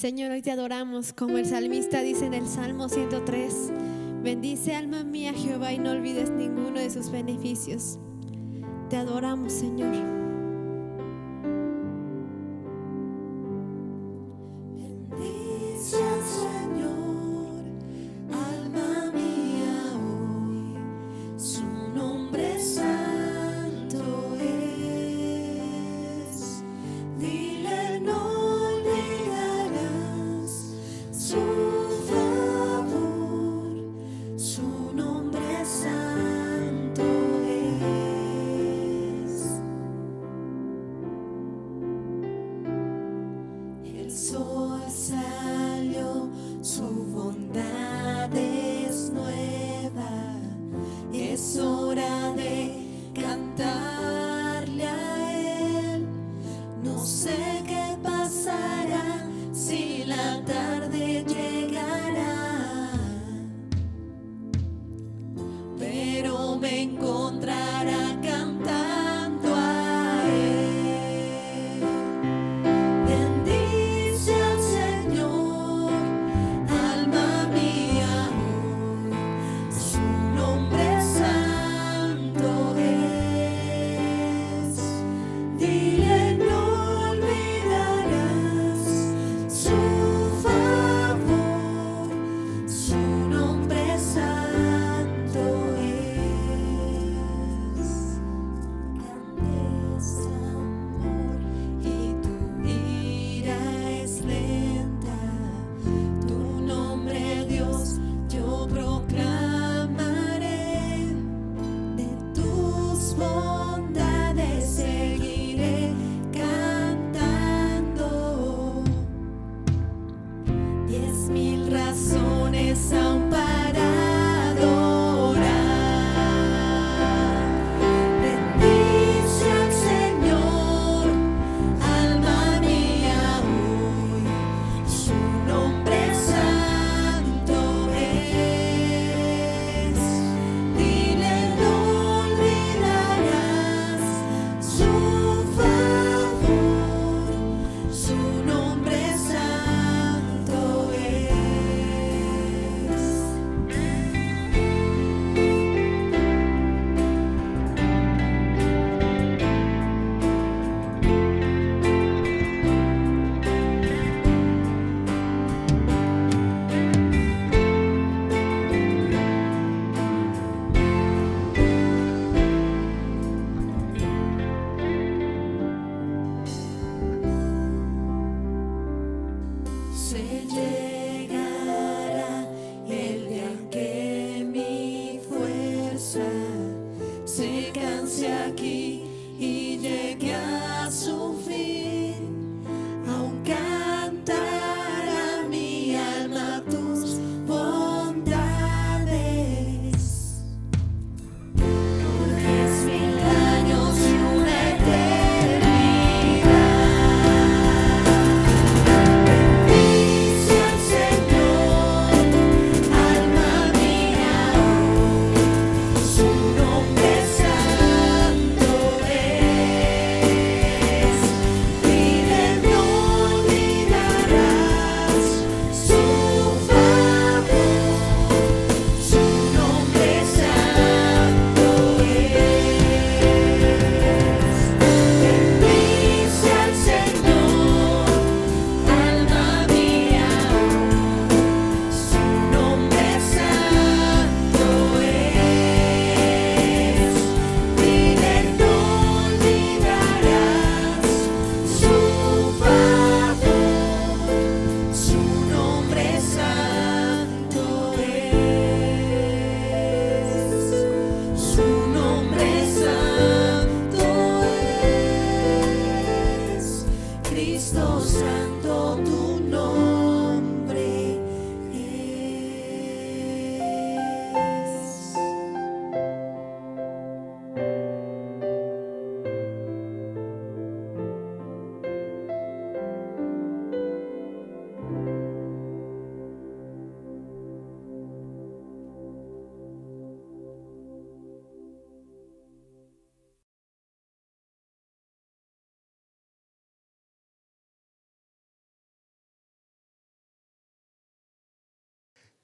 Señor, hoy te adoramos, como el salmista dice en el Salmo 103. Bendice, alma mía, Jehová, y no olvides ninguno de sus beneficios. Te adoramos, Señor.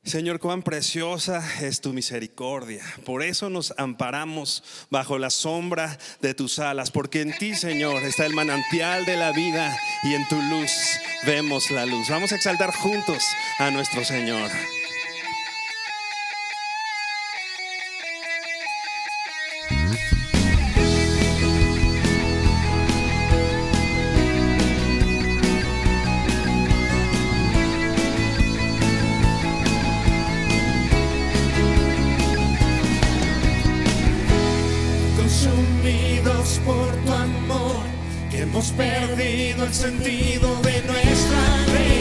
Señor, cuán preciosa es tu misericordia. Por eso nos amparamos bajo la sombra de tus alas, porque en ti, Señor, está el manantial de la vida y en tu luz vemos la luz. Vamos a exaltar juntos a nuestro Señor. Consumidos por tu amor, que hemos perdido el sentido de nuestro alrededor.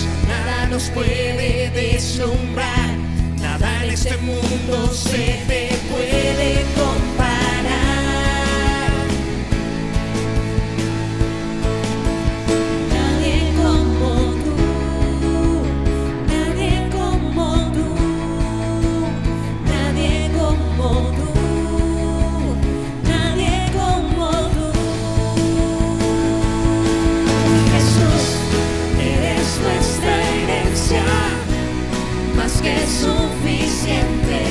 Ya nada nos puede deslumbrar, nada en este mundo se te puede comparar. Nadie como tú, nadie como tú, nadie como tú, nadie como tú. Jesús, eres nuestra herencia, más que suficiente,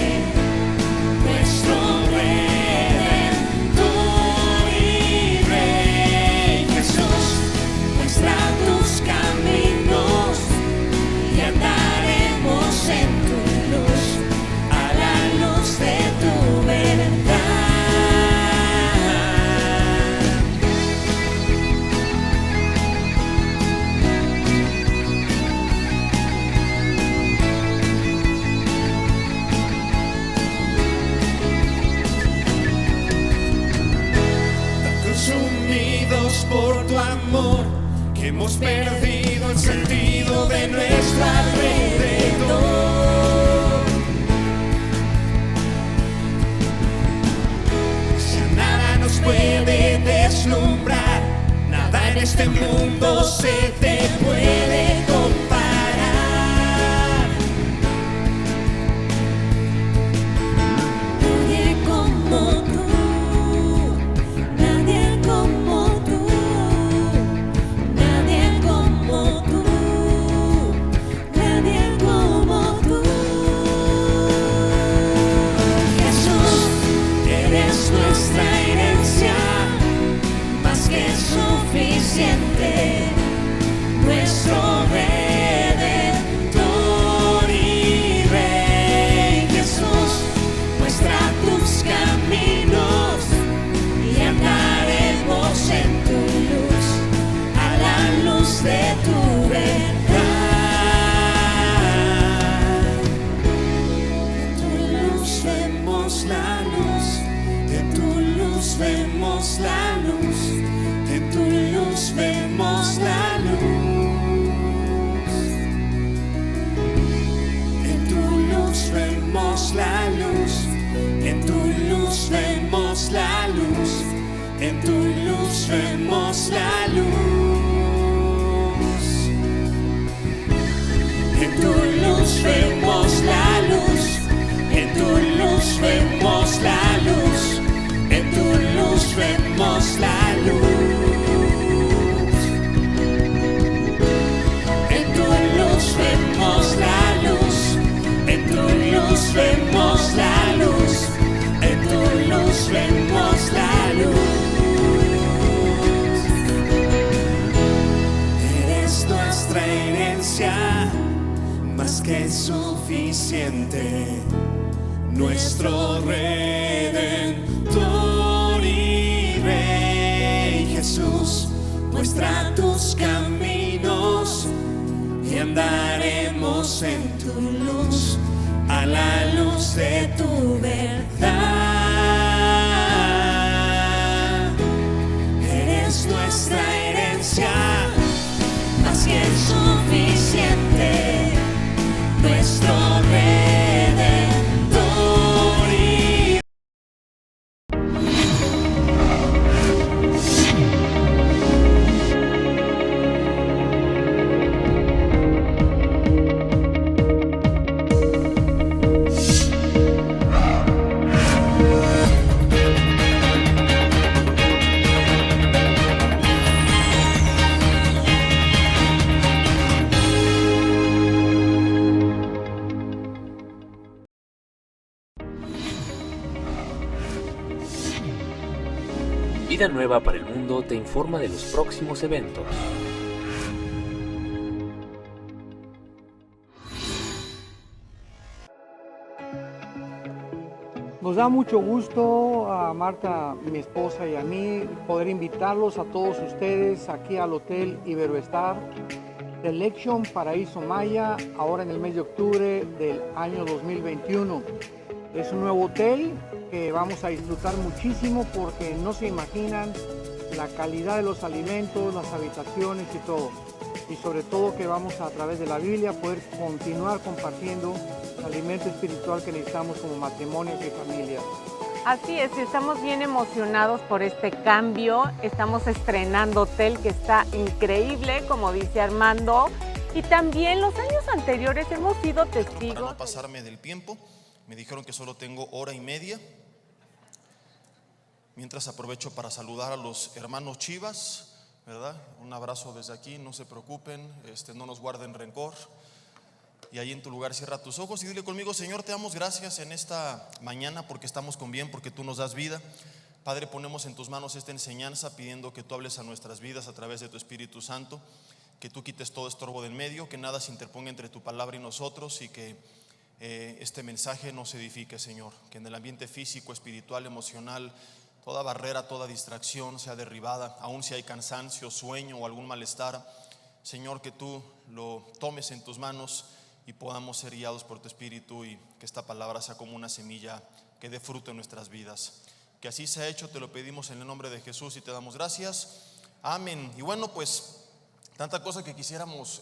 nuestro Redentor y Rey. Jesús, muestra tus caminos y andaremos en tu luz, a la luz de tu verdad. Consumidos por tu amor, que hemos perdido el sentido de nuestro alrededor. Ya nada nos puede deslumbrar, nada en este mundo se te puede comparar. Nadie como tú, nadie como tú, nadie como tú, nadie como tú. Jesús, eres nuestra herencia, más que suficiente, nuestro Redentor y Rey. Jesús, muestra tus caminos y andaremos en tu luz, a la luz de tu verdad. En tu luz vemos la luz, en tu luz vemos la luz, en tu luz vemos la luz. En tu luz vemos la luz, en tu luz vemos la luz, en tu luz vemos la luz. En tu luz vemos la luz, en tu luz vemos la luz, en tu luz vemos la luz. En tu luz vemos la luz, en tu luz vemos la luz, en tu luz vemos la luz. Eres nuestra herencia, más que suficiente, nuestro Redentor y Rey. Jesús, muestra tus caminos y andaremos en tu luz, a la luz de tu verdad. Eres nuestra herencia, más que suficiente, nuestro Redentor y Vida Nueva para el Mundo te informa de los próximos eventos. Nos da mucho gusto a Marta, mi esposa, y a mí poder invitarlos a todos ustedes aquí al Hotel Iberoestar Selection Paraíso Maya, ahora en el mes de octubre del año 2021. Es un nuevo hotel que vamos a disfrutar muchísimo porque no se imaginan la calidad de los alimentos, las habitaciones y todo. Y sobre todo que vamos a través de la Biblia poder continuar compartiendo el alimento espiritual que necesitamos como matrimonios y familias. Así es, estamos bien emocionados por este cambio. Estamos estrenando hotel que está increíble, como dice Armando. Y también los años anteriores hemos sido testigos. Para no pasarme del tiempo, me dijeron que solo tengo hora y media. Mientras aprovecho para saludar a los hermanos Chivas, ¿verdad? Un abrazo desde aquí, no se preocupen, no nos guarden rencor. Y ahí en tu lugar cierra tus ojos y dile conmigo: Señor, te damos gracias en esta mañana porque estamos con bien, porque tú nos das vida. Padre, ponemos en tus manos esta enseñanza pidiendo que tú hables a nuestras vidas a través de tu Espíritu Santo, que tú quites todo estorbo del medio, que nada se interponga entre tu palabra y nosotros, y que este mensaje nos edifique, Señor, que en el ambiente físico, espiritual, emocional, toda barrera, toda distracción sea derribada, aun si hay cansancio, sueño o algún malestar. Señor, que tú lo tomes en tus manos y podamos ser guiados por tu Espíritu, y que esta palabra sea como una semilla que dé fruto en nuestras vidas. Que así sea hecho, te lo pedimos en el nombre de Jesús y te damos gracias. Amén. Y bueno, pues tanta cosa que quisiéramos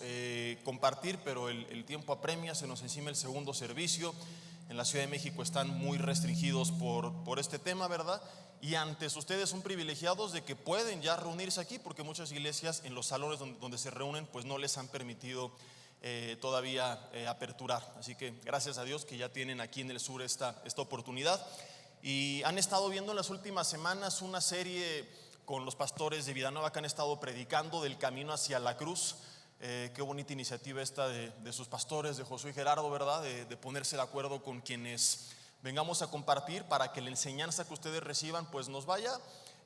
compartir, pero el tiempo apremia, se nos encima el segundo servicio. En la Ciudad de México están muy restringidos por este tema, ¿verdad? Y antes ustedes son privilegiados de que pueden ya reunirse aquí, porque muchas iglesias en los salones donde se reúnen pues no les han permitido todavía aperturar. Así que gracias a Dios que ya tienen aquí en el sur esta oportunidad. Y han estado viendo en las últimas semanas una serie con los pastores de Vida Nueva que han estado predicando del camino hacia la cruz. Qué bonita iniciativa esta de sus pastores, de Josué y Gerardo, ¿verdad? De ponerse de acuerdo con quienes vengamos a compartir para que la enseñanza que ustedes reciban pues nos vaya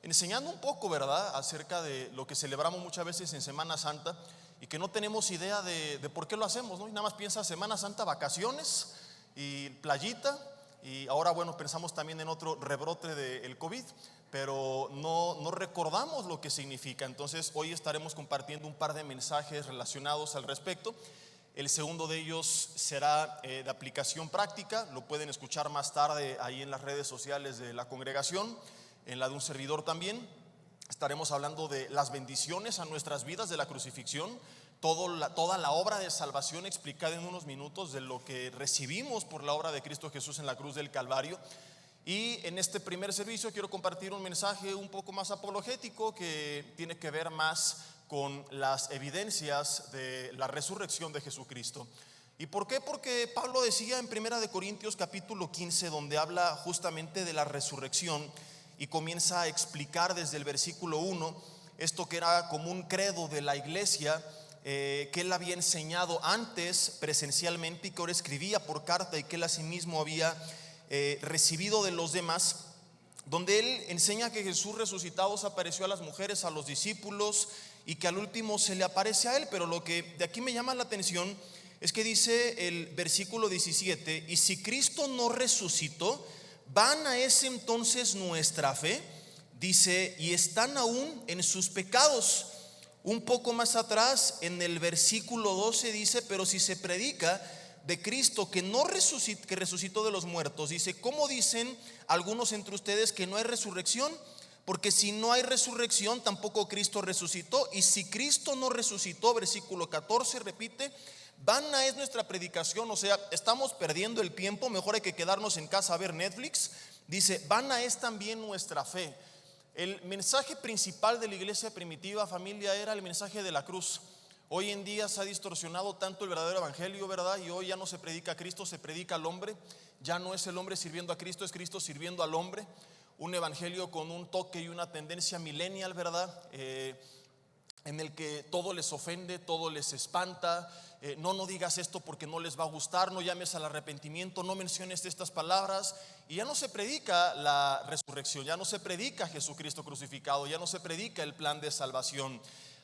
enseñando un poco, ¿verdad? Acerca de lo que celebramos muchas veces en Semana Santa y que no tenemos idea de por qué lo hacemos, ¿no? Y nada más piensa Semana Santa, vacaciones y playita, y ahora bueno, pensamos también en otro rebrote del COVID, pero no recordamos lo que significa. Entonces hoy estaremos compartiendo un par de mensajes relacionados al respecto. El segundo de ellos será de aplicación práctica, lo pueden escuchar más tarde ahí en las redes sociales de la congregación, en la de un servidor también. Estaremos hablando de las bendiciones a nuestras vidas de la crucifixión, toda la obra de salvación explicada en unos minutos de lo que recibimos por la obra de Cristo Jesús en la cruz del Calvario. Y en este primer servicio quiero compartir un mensaje un poco más apologético que tiene que ver más con las evidencias de la resurrección de Jesucristo. ¿Y por qué? Porque Pablo decía en 1 Corintios capítulo 15, donde habla justamente de la resurrección, y comienza a explicar desde el versículo 1 esto que era como un credo de la iglesia, que él había enseñado antes presencialmente y que ahora escribía por carta, y que él asimismo había recibido de los demás, donde él enseña que Jesús resucitado se apareció a las mujeres, a los discípulos, y que al último se le aparece a él. Pero lo que de aquí me llama la atención es que dice el versículo 17: y si Cristo no resucitó, ¿vana es entonces nuestra fe? Dice, y están aún en sus pecados. Un poco más atrás, en el versículo 12 dice, pero si se predica de Cristo que resucitó de los muertos, dice, ¿cómo dicen algunos entre ustedes que no hay resurrección? Porque si no hay resurrección, tampoco Cristo resucitó. Y si Cristo no resucitó, versículo 14 repite, vana es nuestra predicación. O sea, estamos perdiendo el tiempo, mejor hay que quedarnos en casa a ver Netflix. Dice, vana es también nuestra fe. El mensaje principal de la iglesia primitiva, familia, era el mensaje de la cruz. Hoy en día se ha distorsionado tanto el verdadero evangelio, ¿verdad? Y hoy ya no se predica a Cristo, se predica al hombre. Ya no es el hombre sirviendo a Cristo, es Cristo sirviendo al hombre. Un evangelio con un toque y una tendencia millennial, ¿verdad? en el que todo les ofende, todo les espanta. No digas esto porque no les va a gustar, no llames al arrepentimiento, no menciones estas palabras. Y ya no se predica la resurrección, ya no se predica Jesucristo crucificado, ya no se predica el plan de salvación.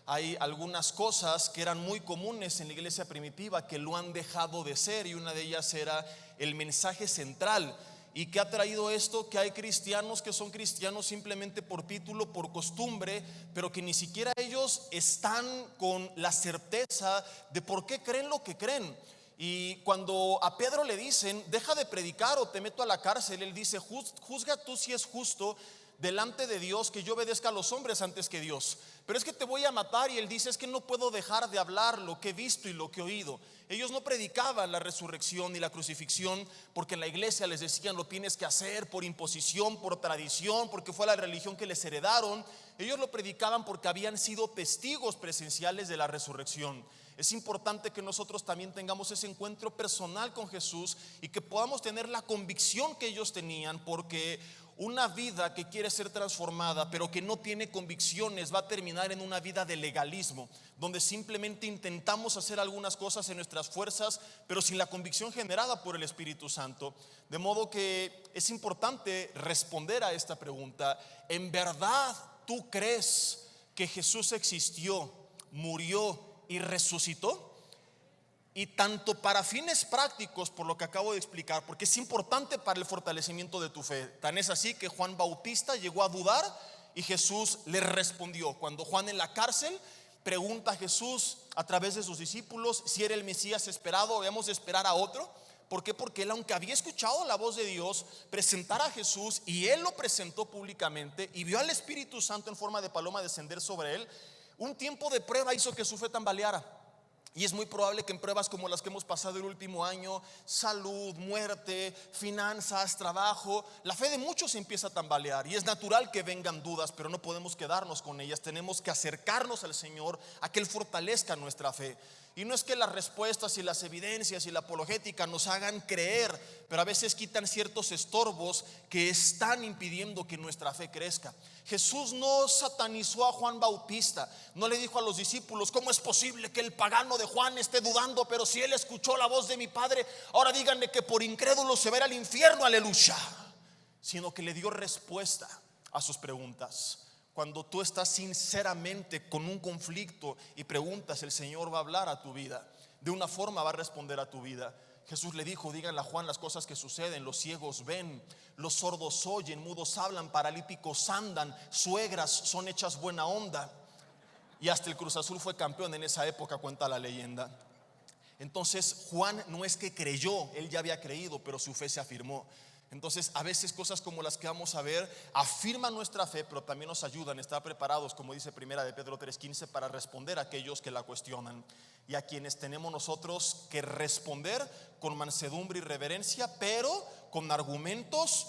Hay algunas cosas que eran muy comunes en la iglesia primitiva que lo han dejado de ser, y una de ellas era el mensaje central. ¿Y qué ha traído esto? Que hay cristianos que son cristianos simplemente por título, por costumbre, pero que ni siquiera ellos están con la certeza de por qué creen lo que creen. Y cuando a Pedro le dicen, deja de predicar o te meto a la cárcel, él dice, juzga tú si es justo delante de Dios que yo obedezca a los hombres antes que Dios. Pero es que te voy a matar. Y él dice, es que no puedo dejar de hablar lo que he visto y lo que he oído. Ellos no predicaban la resurrección ni la crucifixión porque en la iglesia les decían lo tienes que hacer por imposición, por tradición, porque fue la religión que les heredaron. Ellos lo predicaban porque habían sido testigos presenciales de la resurrección. Es importante que nosotros también tengamos ese encuentro personal con Jesús y que podamos tener la convicción que ellos tenían, porque una vida que quiere ser transformada pero que no tiene convicciones va a terminar en una vida de legalismo, donde simplemente intentamos hacer algunas cosas en nuestras fuerzas pero sin la convicción generada por el Espíritu Santo. De modo que es importante responder a esta pregunta: ¿en verdad tú crees que Jesús existió, murió y resucitó? Y tanto para fines prácticos, por lo que acabo de explicar, porque es importante para el fortalecimiento de tu fe. Tan es así que Juan Bautista llegó a dudar y Jesús le respondió. Cuando Juan en la cárcel pregunta a Jesús a través de sus discípulos si era el Mesías esperado o debemos esperar a otro. ¿Por qué? Porque él, aunque había escuchado la voz de Dios presentar a Jesús y él lo presentó públicamente y vio al Espíritu Santo en forma de paloma descender sobre él, un tiempo de prueba hizo que su fe tambaleara. Y es muy probable que en pruebas como las que hemos pasado el último año, salud, muerte, finanzas, trabajo, la fe de muchos empieza a tambalear. Y es natural que vengan dudas, pero no podemos quedarnos con ellas. Tenemos que acercarnos al Señor a que Él fortalezca nuestra fe. Y no es que las respuestas y las evidencias y la apologética nos hagan creer, pero a veces quitan ciertos estorbos que están impidiendo que nuestra fe crezca. Jesús no satanizó a Juan Bautista, no le dijo a los discípulos: ¿cómo es posible que el pagano de Juan esté dudando? Pero si él escuchó la voz de mi Padre, ahora díganle que por incrédulo se va a ir al infierno, aleluya. Sino que le dio respuesta a sus preguntas. Cuando tú estás sinceramente con un conflicto y preguntas, el Señor va a hablar a tu vida. De una forma va a responder a tu vida. Jesús le dijo: díganle a Juan las cosas que suceden. Los ciegos ven, los sordos oyen, mudos hablan, paralíticos andan, suegras son hechas buena onda. Y hasta el Cruz Azul fue campeón en esa época, cuenta la leyenda. Entonces Juan no es que creyó, él ya había creído, pero su fe se afirmó. Entonces a veces cosas como las que vamos a ver afirman nuestra fe, pero también nos ayudan a estar preparados, como dice primera de Pedro 3:15, para responder a aquellos que la cuestionan y a quienes tenemos nosotros que responder con mansedumbre y reverencia, pero con argumentos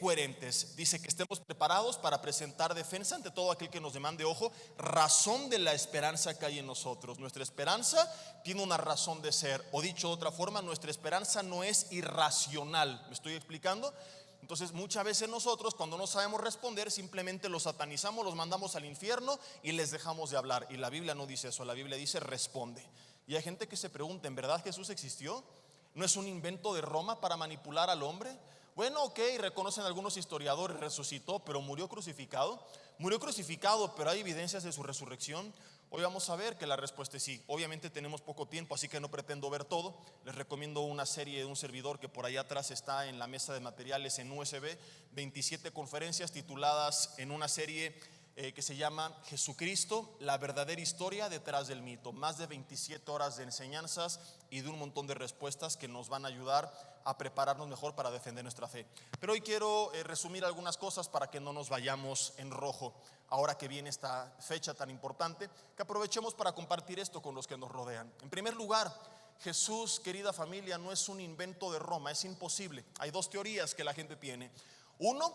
coherentes. Dice que estemos preparados para presentar defensa ante todo aquel que nos demande, ojo, razón de la esperanza que hay en nosotros. Nuestra esperanza tiene una razón de ser, o dicho de otra forma, nuestra esperanza no es irracional. ¿Me estoy explicando? Entonces muchas veces nosotros, cuando no sabemos responder, simplemente los satanizamos, los mandamos al infierno y les dejamos de hablar. Y la Biblia no dice eso, la Biblia dice responde. Y hay gente que se pregunta: ¿en verdad Jesús existió? ¿No es un invento de Roma para manipular al hombre? Bueno, ok, reconocen algunos historiadores, resucitó, pero murió crucificado. Murió crucificado, pero hay evidencias de su resurrección. Hoy vamos a ver que la respuesta es sí. Obviamente tenemos poco tiempo, así que no pretendo ver todo. Les recomiendo una serie de un servidor que por allá atrás está en la mesa de materiales en USB, 27 conferencias tituladas en una serie que se llama Jesucristo, la verdadera historia detrás del mito. Más de 27 horas de enseñanzas y de un montón de respuestas que nos van a ayudar a prepararnos mejor para defender nuestra fe. Pero hoy quiero resumir algunas cosas para que no nos vayamos en rojo ahora que viene esta fecha tan importante, que aprovechemos para compartir esto con los que nos rodean. En primer lugar, Jesús, querida familia, no es un invento de Roma, es imposible. Hay dos teorías que la gente tiene. Uno,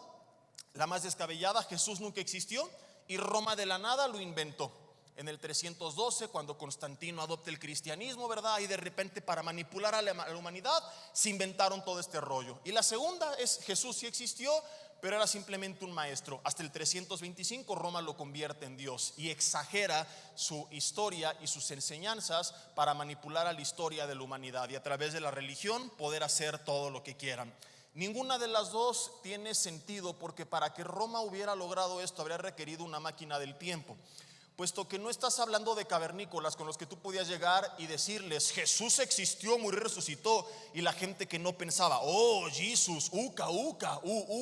la más descabellada: Jesús nunca existió y Roma de la nada lo inventó. En el 312, cuando Constantino adopta el cristianismo, ¿verdad? Y de repente, para manipular a la humanidad, se inventaron todo este rollo. Y la segunda es: Jesús sí existió, pero era simplemente un maestro. Hasta el 325 Roma lo convierte en Dios y exagera su historia y sus enseñanzas para manipular a la historia de la humanidad y a través de la religión poder hacer todo lo que quieran. Ninguna de las dos tiene sentido, porque para que Roma hubiera logrado esto habría requerido una máquina del tiempo, puesto que no estás hablando de cavernícolas con los que tú podías llegar y decirles: Jesús existió, murió y resucitó, y la gente que no pensaba: oh, Jesús,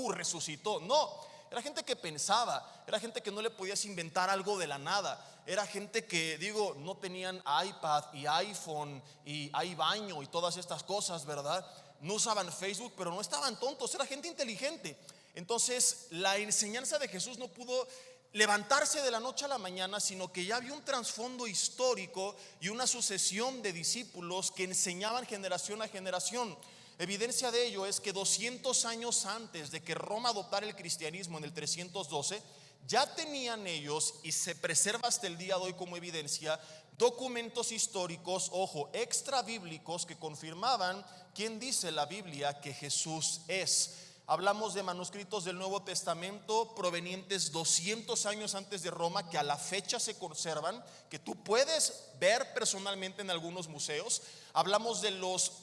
resucitó. No, era gente que pensaba, era gente que no le podías inventar algo de la nada, era gente que, no tenían iPad y iPhone y iBaño y todas estas cosas, ¿verdad? No usaban Facebook, pero no estaban tontos, era gente inteligente. Entonces la enseñanza de Jesús no pudo levantarse de la noche a la mañana, sino que ya había un trasfondo histórico y una sucesión de discípulos que enseñaban generación a generación. Evidencia de ello es que 200 años antes de que Roma adoptara el cristianismo en el 312, ya tenían ellos, y se preserva hasta el día de hoy como evidencia, documentos históricos, extra bíblicos, que confirmaban quién dice la Biblia que Jesús es. Hablamos de manuscritos del Nuevo Testamento provenientes 200 años antes de Roma, que a la fecha se conservan, que tú puedes ver personalmente en algunos museos. Hablamos de los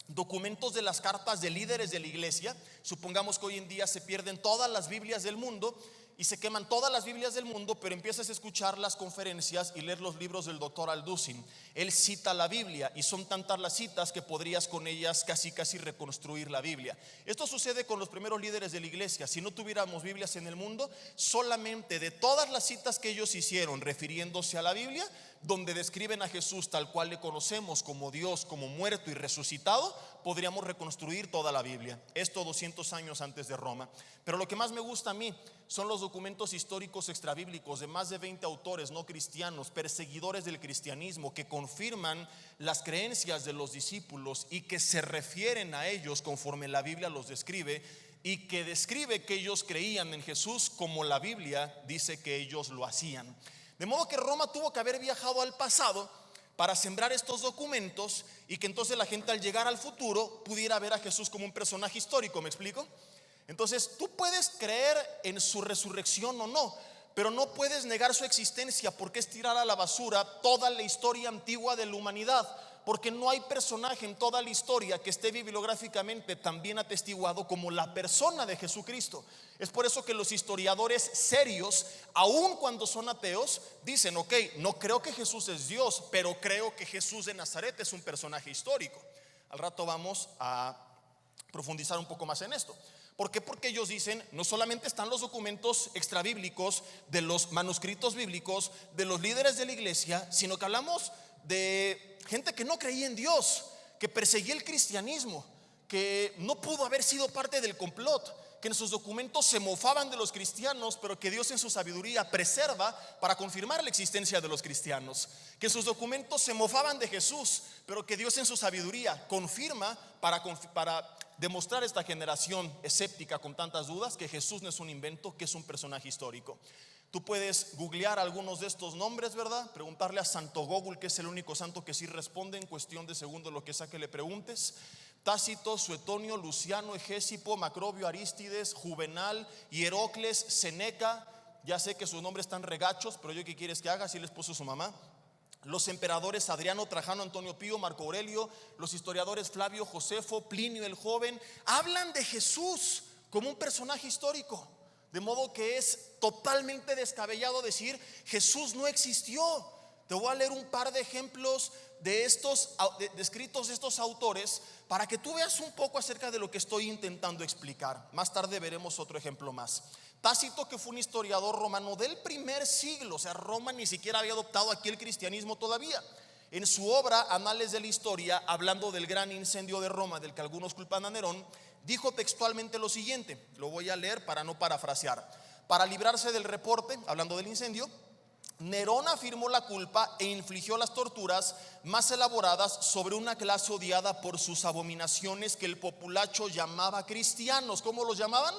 documentos de las cartas de líderes de la iglesia. Supongamos que hoy en día se pierden todas las Biblias del mundo y se queman todas las Biblias del mundo, pero empiezas a escuchar las conferencias y leer los libros del doctor Alducin. Él cita la Biblia y son tantas las citas que podrías con ellas casi reconstruir la Biblia. Esto sucede con los primeros líderes de la iglesia. Si no tuviéramos Biblias en el mundo, solamente de todas las citas que ellos hicieron refiriéndose a la Biblia, donde describen a Jesús tal cual le conocemos, como Dios, como muerto y resucitado, podríamos reconstruir toda la Biblia. Esto 200 años antes de Roma. Pero lo que más me gusta a mí son los documentos históricos extrabíblicos de más de 20 autores no cristianos, perseguidores del cristianismo, que confirman las creencias de los discípulos y que se refieren a ellos conforme la Biblia los describe, y que describe que ellos creían en Jesús como la Biblia dice que ellos lo hacían. De modo que Roma tuvo que haber viajado al pasado para sembrar estos documentos, y que entonces la gente al llegar al futuro pudiera ver a Jesús como un personaje histórico. ¿Me explico? Entonces tú puedes creer en su resurrección o no, pero no puedes negar su existencia, porque es tirar a la basura toda la historia antigua de la humanidad, porque no hay personaje en toda la historia que esté bibliográficamente tan bien atestiguado como la persona de Jesucristo. Es por eso que los historiadores serios, aun cuando son ateos, dicen: ok, no creo que Jesús es Dios, pero creo que Jesús de Nazaret es un personaje histórico. Al rato vamos a profundizar un poco más en esto. ¿Por qué? Porque ellos dicen: no solamente están los documentos extrabíblicos de los manuscritos bíblicos de los líderes de la iglesia, sino que hablamos de gente que no creía en Dios, que perseguía el cristianismo, que no pudo haber sido parte del complot, que en sus documentos se mofaban de los cristianos, pero que Dios en su sabiduría preserva para confirmar la existencia de los cristianos, que en sus documentos se mofaban de Jesús, pero que Dios en su sabiduría confirma para demostrar a esta generación escéptica con tantas dudas que Jesús no es un invento, que es un personaje histórico. Tú puedes googlear algunos de estos nombres, ¿verdad? Preguntarle a Santo Google, que es el único santo que sí responde en cuestión de segundos lo que sea que le preguntes. Tácito, Suetonio, Luciano, Egésipo, Macrobio, Arístides, Juvenal, Hierocles, Seneca. Ya sé que sus nombres están regachos, pero yo, ¿qué quieres que haga? Así les puso su mamá. Los emperadores Adriano, Trajano, Antonio Pío, Marco Aurelio, los historiadores Flavio, Josefo, Plinio el Joven, hablan de Jesús como un personaje histórico. De modo que es totalmente descabellado decir: Jesús no existió. Te voy a leer un par de ejemplos de estos de escritos de estos autores para que tú veas un poco acerca de lo que estoy intentando explicar. Más tarde veremos otro ejemplo más. Tácito, que fue un historiador romano del primer siglo, o sea, Roma ni siquiera había adoptado aquí el cristianismo todavía. En su obra Anales de la Historia, hablando del gran incendio de Roma, del que algunos culpan a Nerón, dijo textualmente lo siguiente. Lo voy a leer para no parafrasear. Para librarse del reporte, hablando del incendio, Nerón afirmó la culpa e infligió las torturas más elaboradas sobre una clase odiada por sus abominaciones, que el populacho llamaba cristianos. ¿Cómo los llamaban?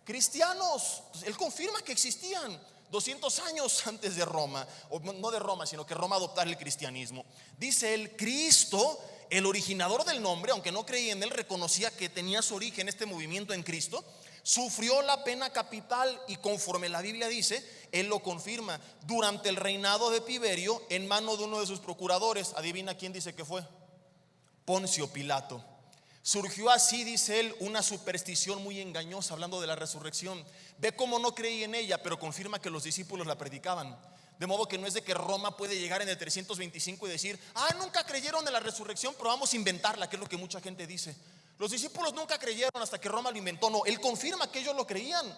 Cristianos. Entonces, él confirma que existían 200 años antes de Roma, o no de Roma, sino que Roma adoptara el cristianismo. Dice él: Cristo, el originador del nombre, aunque no creía en él, reconocía que tenía su origen este movimiento en Cristo, Sufrió la pena capital y conforme la Biblia dice, él lo confirma, durante el reinado de Tiberio en mano de uno de sus procuradores. Adivina quién dice que fue. Poncio Pilato. Surgió así, dice él, una superstición muy engañosa hablando de la resurrección. Ve cómo no creí en ella, pero confirma que los discípulos la predicaban. De modo que no es de que Roma puede llegar en el 325 y decir, nunca creyeron en la resurrección, pero vamos a inventarla, que es lo que mucha gente dice. Los discípulos nunca creyeron hasta que Roma lo inventó. No, él confirma que ellos lo creían.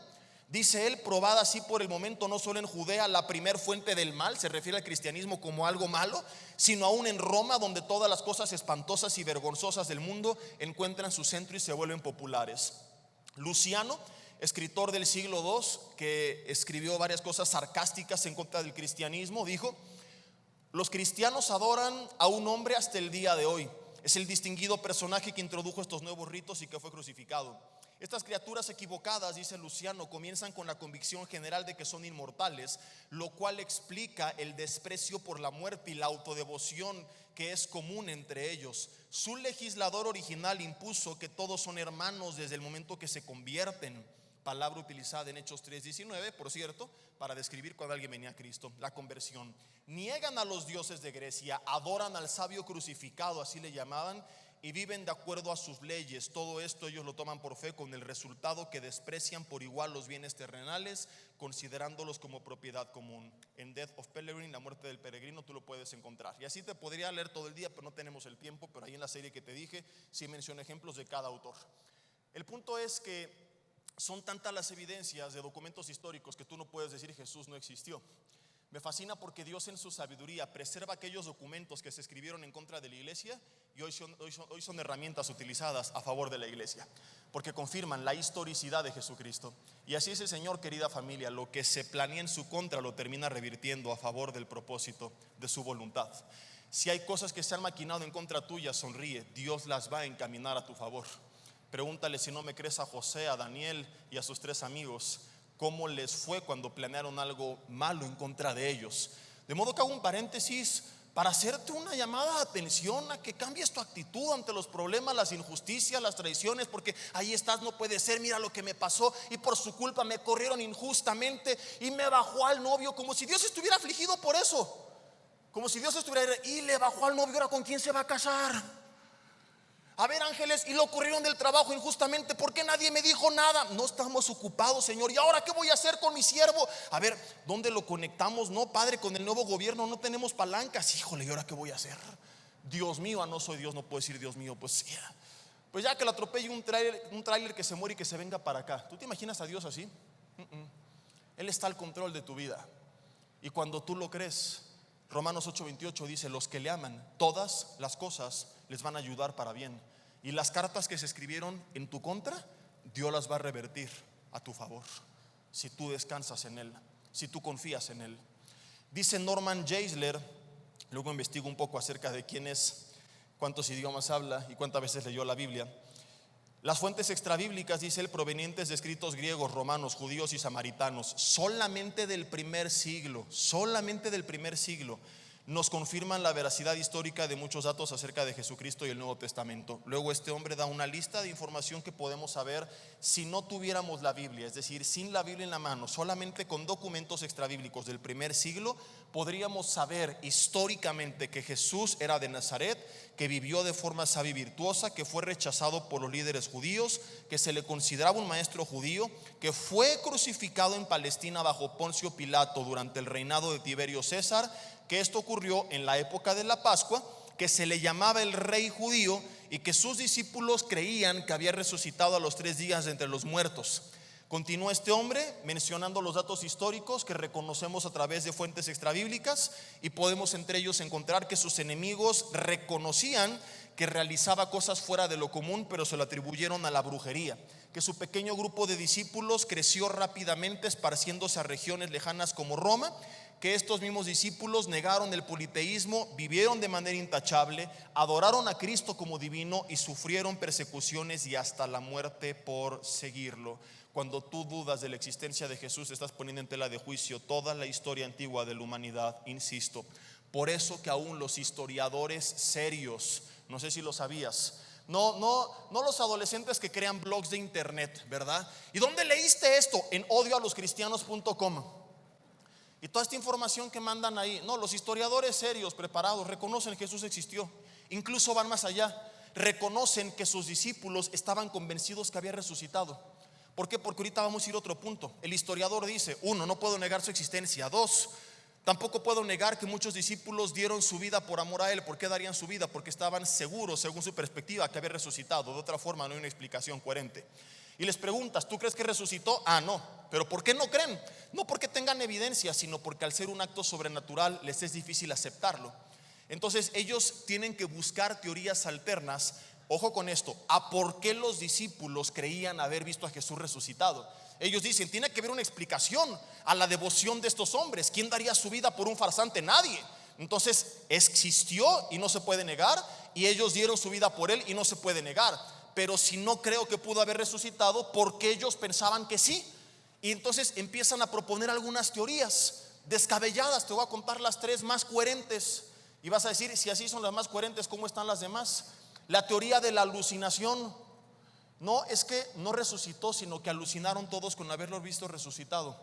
Dice él, probada así por el momento no solo en Judea, la primer fuente del mal, se refiere al cristianismo como algo malo, sino aún en Roma, donde todas las cosas espantosas y vergonzosas del mundo encuentran su centro y se vuelven populares. Luciano, escritor del siglo II, que escribió varias cosas sarcásticas en contra del cristianismo, dijo: los cristianos adoran a un hombre hasta el día de hoy. Es el distinguido personaje que introdujo estos nuevos ritos y que fue crucificado. Estas criaturas equivocadas, dice Luciano, comienzan con la convicción general de que son inmortales, lo cual explica el desprecio por la muerte y la autodevoción que es común entre ellos. Su legislador original impuso que todos son hermanos desde el momento que se convierten, palabra utilizada en Hechos 3:19, por cierto, para describir cuando alguien venía a Cristo, la conversión. Niegan a los dioses de Grecia, adoran al sabio crucificado, así le llamaban, y viven de acuerdo a sus leyes. Todo esto ellos lo toman por fe, con el resultado que desprecian por igual los bienes terrenales, considerándolos como propiedad común. En Death of Peregrine, la muerte del peregrino, tú lo puedes encontrar. Y así te podría leer todo el día, pero no tenemos el tiempo. Pero ahí en la serie que te dije, sí menciono ejemplos de cada autor. El punto es que son tantas las evidencias de documentos históricos que tú no puedes decir Jesús no existió. Me fascina porque Dios en su sabiduría preserva aquellos documentos que se escribieron en contra de la iglesia y hoy son herramientas utilizadas a favor de la iglesia, porque confirman la historicidad de Jesucristo. Y así es el Señor, querida familia, lo que se planea en su contra lo termina revirtiendo a favor del propósito de su voluntad. Si hay cosas que se han maquinado en contra tuya, sonríe, Dios las va a encaminar a tu favor. Pregúntale, si no me crees, a José, a Daniel y a sus 3 amigos, cómo les fue cuando planearon algo malo en contra de ellos. De modo que hago un paréntesis para hacerte una llamada de atención a que cambies tu actitud ante los problemas, las injusticias, las traiciones, porque ahí estás, no puede ser, mira lo que me pasó y por su culpa me corrieron injustamente y me bajó al novio, como si Dios estuviera afligido por eso, como si Dios estuviera y le bajó al novio, ahora con quién se va a casar. A ver, ángeles, y lo corrieron del trabajo injustamente, ¿por qué nadie me dijo nada? No estamos ocupados, Señor. ¿Y ahora qué voy a hacer con mi siervo? A ver, ¿dónde lo conectamos? No, Padre, con el nuevo gobierno no tenemos palancas. Híjole, ¿y ahora qué voy a hacer? Dios mío, no soy Dios, no puedo decir Dios mío. Pues ya que lo atropelle un tráiler que se muere y que se venga para acá. ¿Tú te imaginas a Dios así? Él está al control de tu vida. Y cuando tú lo crees, Romanos 8:28 dice: los que le aman, todas las cosas les van a ayudar para bien. Y las cartas que se escribieron en tu contra, Dios las va a revertir a tu favor, si tú descansas en Él, si tú confías en Él. Dice Norman Geisler, luego investigo un poco acerca de quién es, cuántos idiomas habla y cuántas veces leyó la Biblia. Las fuentes extrabíblicas, dice él, provenientes de escritos griegos, romanos, judíos y samaritanos, solamente del primer siglo, nos confirman la veracidad histórica de muchos datos acerca de Jesucristo y el Nuevo Testamento. Luego este hombre da una lista de información que podemos saber si no tuviéramos la Biblia, es decir, sin la Biblia en la mano, solamente con documentos extrabíblicos del primer siglo, podríamos saber históricamente que Jesús era de Nazaret, que vivió de forma sabia y virtuosa, que fue rechazado por los líderes judíos, que se le consideraba un maestro judío, que fue crucificado en Palestina bajo Poncio Pilato durante el reinado de Tiberio César, que esto ocurrió en la época de la Pascua, que se le llamaba el rey judío y que sus discípulos creían que había resucitado a los 3 días de entre los muertos. Continúa este hombre mencionando los datos históricos que reconocemos a través de fuentes extrabíblicas y podemos entre ellos encontrar que sus enemigos reconocían que realizaba cosas fuera de lo común, pero se lo atribuyeron a la brujería, que su pequeño grupo de discípulos creció rápidamente esparciéndose a regiones lejanas como Roma, que estos mismos discípulos negaron el politeísmo, vivieron de manera intachable, adoraron a Cristo como divino y sufrieron persecuciones y hasta la muerte por seguirlo. Cuando tú dudas de la existencia de Jesús, estás poniendo en tela de juicio toda la historia antigua de la humanidad, insisto. Por eso que aún los historiadores serios, no sé si lo sabías, No los adolescentes que crean blogs de internet, ¿verdad? ¿Y dónde leíste esto? En odioaloscristianos.com. Y toda esta información que mandan ahí, no, los historiadores serios, preparados, reconocen que Jesús existió. Incluso van más allá, reconocen que sus discípulos estaban convencidos que había resucitado. ¿Por qué? Porque ahorita vamos a ir a otro punto. El historiador dice, 1, no puedo negar su existencia. 2, tampoco puedo negar que muchos discípulos dieron su vida por amor a Él. ¿Por qué darían su vida? Porque estaban seguros, según su perspectiva, que había resucitado. De otra forma no hay una explicación coherente. Y les preguntas, ¿tú crees que resucitó? No. ¿Pero por qué no creen? No porque tengan evidencia, sino porque al ser un acto sobrenatural les es difícil aceptarlo. Entonces ellos tienen que buscar teorías alternas. Ojo con esto, a por qué los discípulos creían haber visto a Jesús resucitado. Ellos dicen, tiene que haber una explicación a la devoción de estos hombres. ¿Quién daría su vida por un farsante? Nadie. Entonces existió y no se puede negar, y ellos dieron su vida por Él y no se puede negar. Pero si no creo que pudo haber resucitado, ¿por qué ellos pensaban que sí? Y entonces empiezan a proponer algunas teorías descabelladas. Te voy a contar las 3 más coherentes y vas a decir, si así son las más coherentes, ¿cómo están las demás? La teoría de la alucinación. No, es que no resucitó, sino que alucinaron todos con haberlo visto resucitado.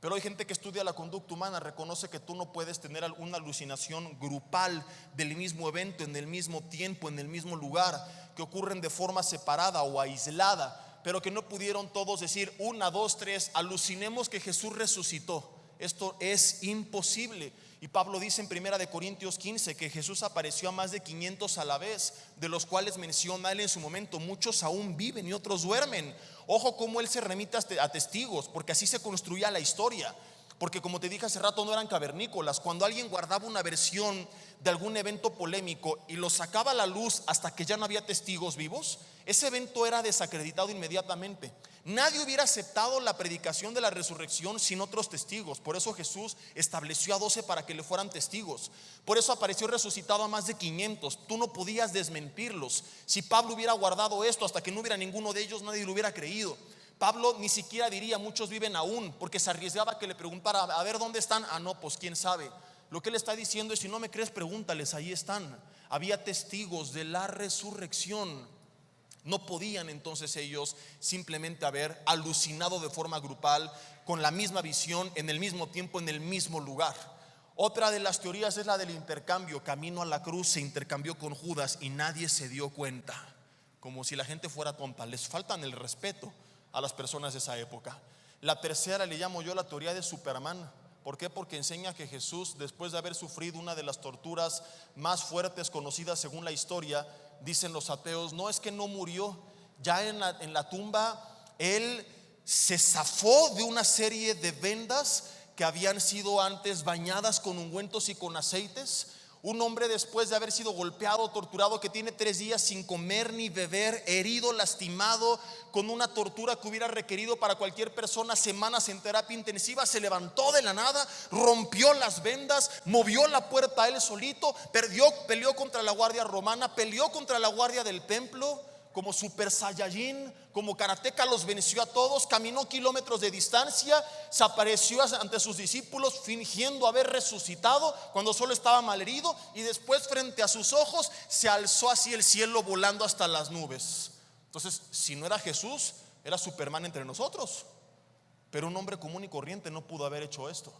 Pero hay gente que estudia la conducta humana, reconoce que tú no puedes tener una alucinación grupal del mismo evento, en el mismo tiempo, en el mismo lugar, que ocurren de forma separada o aislada, pero que no pudieron todos decir 1, 2, 3, alucinemos que Jesús resucitó. Esto es imposible. Y Pablo dice en 1 Corintios 15 que Jesús apareció a más de 500 a la vez, de los cuales menciona él en su momento, muchos aún viven y otros duermen. Ojo cómo él se remite a testigos, porque así se construía la historia. Porque como te dije hace rato, no eran cavernícolas. Cuando alguien guardaba una versión de algún evento polémico y lo sacaba a la luz hasta que ya no había testigos vivos, ese evento era desacreditado inmediatamente. Nadie hubiera aceptado la predicación de la resurrección sin otros testigos. Por eso Jesús estableció a 12 para que le fueran testigos. Por eso apareció resucitado a más de 500. Tú no podías desmentirlos. Si Pablo hubiera guardado esto hasta que no hubiera ninguno de ellos, nadie lo hubiera creído. Pablo ni siquiera diría muchos viven aún, porque se arriesgaba que le preguntara, a ver dónde están. No, pues quién sabe. Lo que él está diciendo es, si no me crees, pregúntales, ahí están. Había testigos de la resurrección. No podían entonces ellos simplemente haber alucinado de forma grupal, con la misma visión, en el mismo tiempo, en el mismo lugar. Otra de las teorías es la del intercambio. Camino a la cruz se intercambió con Judas y nadie se dio cuenta, como si la gente fuera tonta. Les faltan el respeto a las personas de esa época. La tercera le llamo yo la teoría de Superman. ¿Por qué? Porque enseña que Jesús, después de haber sufrido una de las torturas más fuertes conocidas según la historia, dicen los ateos, no es que no murió, ya en la tumba él se zafó de una serie de vendas que habían sido antes bañadas con ungüentos y con aceites. Un hombre, después de haber sido golpeado, torturado, que tiene 3 días sin comer ni beber, herido, lastimado, con una tortura que hubiera requerido para cualquier persona semanas en terapia intensiva, se levantó de la nada, rompió las vendas, movió la puerta él solito, peleó contra la guardia romana, peleó contra la guardia del templo. Como Super Saiyajin, como karateca, los venció a todos. Caminó kilómetros de distancia, se apareció ante sus discípulos fingiendo haber resucitado cuando solo estaba malherido, y después frente a sus ojos se alzó hacia el cielo volando hasta las nubes. Entonces, si no era Jesús, era Superman entre nosotros. Pero un hombre común y corriente no pudo haber hecho esto.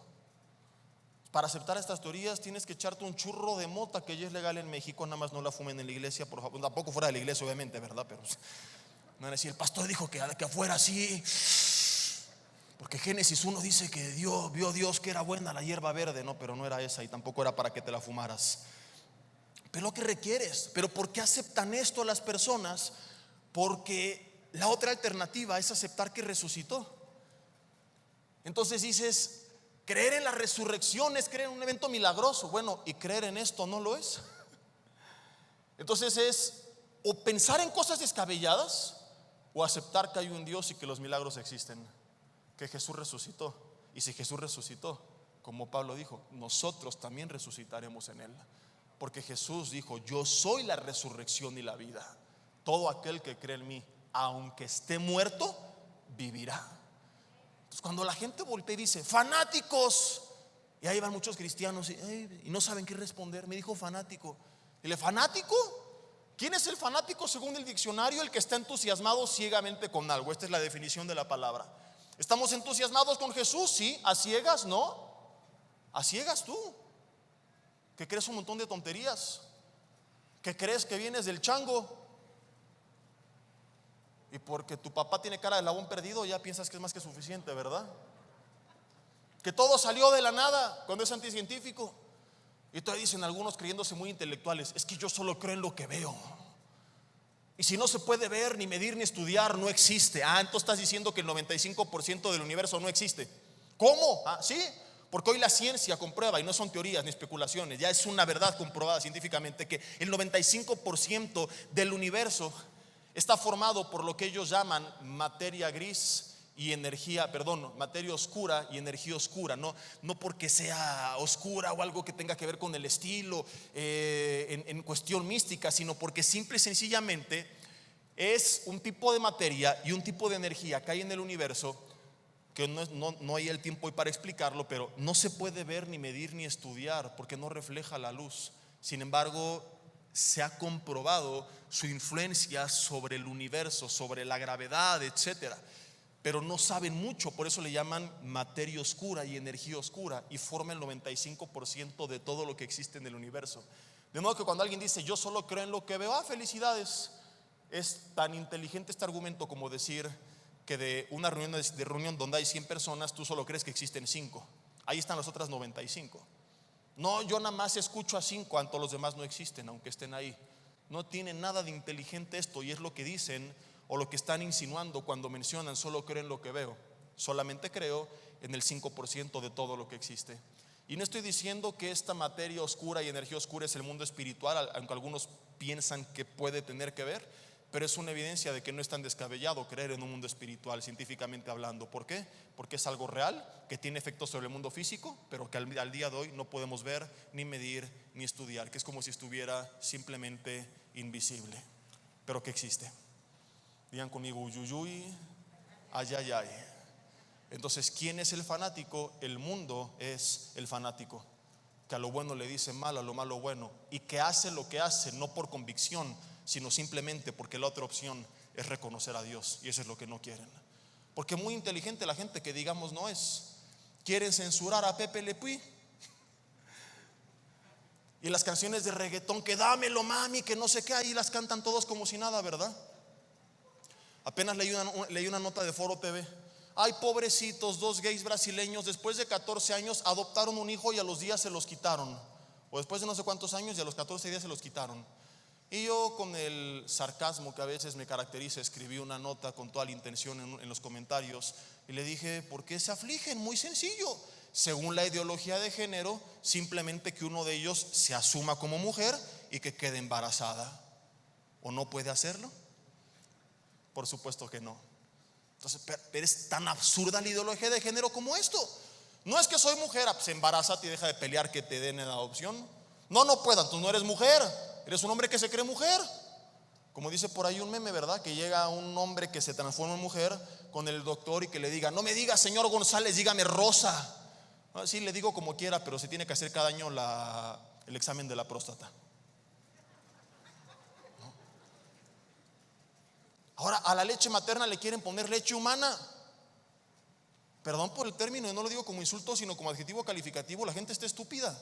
Para aceptar estas teorías tienes que echarte un churro de mota, que ya es legal en México, nada más no la fumen en la iglesia, por favor. Tampoco fuera de la iglesia, obviamente, ¿verdad? Pero no era así, el pastor dijo que afuera sí, porque Génesis 1 dice que vio Dios que era buena la hierba verde. No, pero no era esa, y tampoco era para que te la fumaras. Pero lo que requieres. Pero ¿por qué aceptan esto las personas? Porque la otra alternativa es aceptar que resucitó. Entonces dices, creer en la resurrección es creer en un evento milagroso. Bueno, y creer en esto no lo es. Entonces es o pensar en cosas descabelladas, o aceptar que hay un Dios y que los milagros existen, que Jesús resucitó. Y si Jesús resucitó, como Pablo dijo, nosotros también resucitaremos en él. Porque Jesús dijo, yo soy la resurrección y la vida. Todo aquel que cree en mí, aunque esté muerto, vivirá. Cuando la gente voltea y dice, fanáticos, y ahí van muchos cristianos y no saben qué responder. Me dijo fanático. Dile, ¿fanático? ¿Quién es el fanático según el diccionario? El que está entusiasmado ciegamente con algo. Esta es la definición de la palabra. ¿Estamos entusiasmados con Jesús? Sí. ¿A ciegas? No. ¿A ciegas tú? Que crees un montón de tonterías, que crees que vienes del chango, y porque tu papá tiene cara de labón perdido ya piensas que es más que suficiente, ¿verdad? Que todo salió de la nada cuando es anticientífico. Y todavía dicen algunos creyéndose muy intelectuales: es que yo solo creo en lo que veo, y si no se puede ver, ni medir, ni estudiar, no existe. Entonces estás diciendo que el 95% del universo no existe. ¿Cómo? Sí, porque hoy la ciencia comprueba, y no son teorías ni especulaciones, ya es una verdad comprobada científicamente, que el 95% del universo está formado por lo que ellos llaman materia gris y materia oscura y energía oscura. No porque sea oscura o algo que tenga que ver con el estilo en cuestión mística, sino porque simple y sencillamente es un tipo de materia y un tipo de energía que hay en el universo que no hay el tiempo hoy para explicarlo, pero no se puede ver, ni medir, ni estudiar, porque no refleja la luz. Sin embargo, se ha comprobado su influencia sobre el universo, sobre la gravedad, etcétera. Pero no saben mucho, por eso le llaman materia oscura y energía oscura, y forma el 95% de todo lo que existe en el universo. De modo que cuando alguien dice yo solo creo en lo que veo, felicidades. Es tan inteligente este argumento como decir que de una reunión donde hay 100 personas, tú solo crees que existen 5. Ahí están las otras 95. No, yo nada más escucho a 5, cuanto los demás no existen, aunque estén ahí. No tiene nada de inteligente esto, y es lo que dicen o lo que están insinuando cuando mencionan solo creo en lo que veo. Solamente creo en el 5% de todo lo que existe. Y no estoy diciendo que esta materia oscura y energía oscura es el mundo espiritual, aunque algunos piensan que puede tener que ver, pero es una evidencia de que no es tan descabellado creer en un mundo espiritual, científicamente hablando. ¿Por qué? Porque es algo real, que tiene efectos sobre el mundo físico, pero que al día de hoy no podemos ver, ni medir, ni estudiar, que es como si estuviera simplemente invisible, pero que existe. Digan conmigo: uyuyuy, ayayay. Entonces, ¿quién es el fanático? El mundo es el fanático, que a lo bueno le dice mal, a lo malo bueno, y que hace lo que hace no por convicción, sino simplemente porque la otra opción es reconocer a Dios, y eso es lo que no quieren. Porque muy inteligente la gente que digamos no es. Quieren censurar a Pepe Le Pew, y las canciones de reggaetón, que dámelo mami, que no sé qué, ahí las cantan todos como si nada, ¿verdad? Apenas leí una nota de Foro TV. Ay, pobrecitos, 2 gays brasileños después de 14 años adoptaron un hijo y a los días se los quitaron, o después de no sé cuántos años y a los 14 días se los quitaron. Y yo, con el sarcasmo que a veces me caracteriza, escribí una nota con toda la intención en los comentarios, y le dije: ¿por qué se afligen? Muy sencillo. Según la ideología de género, simplemente que uno de ellos se asuma como mujer y que quede embarazada. ¿O no puede hacerlo? Por supuesto que no. Entonces, pero es tan absurda la ideología de género como esto. No es que soy mujer, pues embarázate y deja de pelear que te den en adopción. No puedan, tú no eres mujer, eres un hombre que se cree mujer. Como dice por ahí un meme, ¿verdad? Que llega un hombre que se transforma en mujer con el doctor y que le diga: no me diga señor González, dígame Rosa. Sí, le digo como quiera, pero se tiene que hacer cada año el examen de la próstata. Ahora a la leche materna le quieren poner leche humana. Perdón por el término, y no lo digo como insulto, sino como adjetivo calificativo. La gente está estúpida.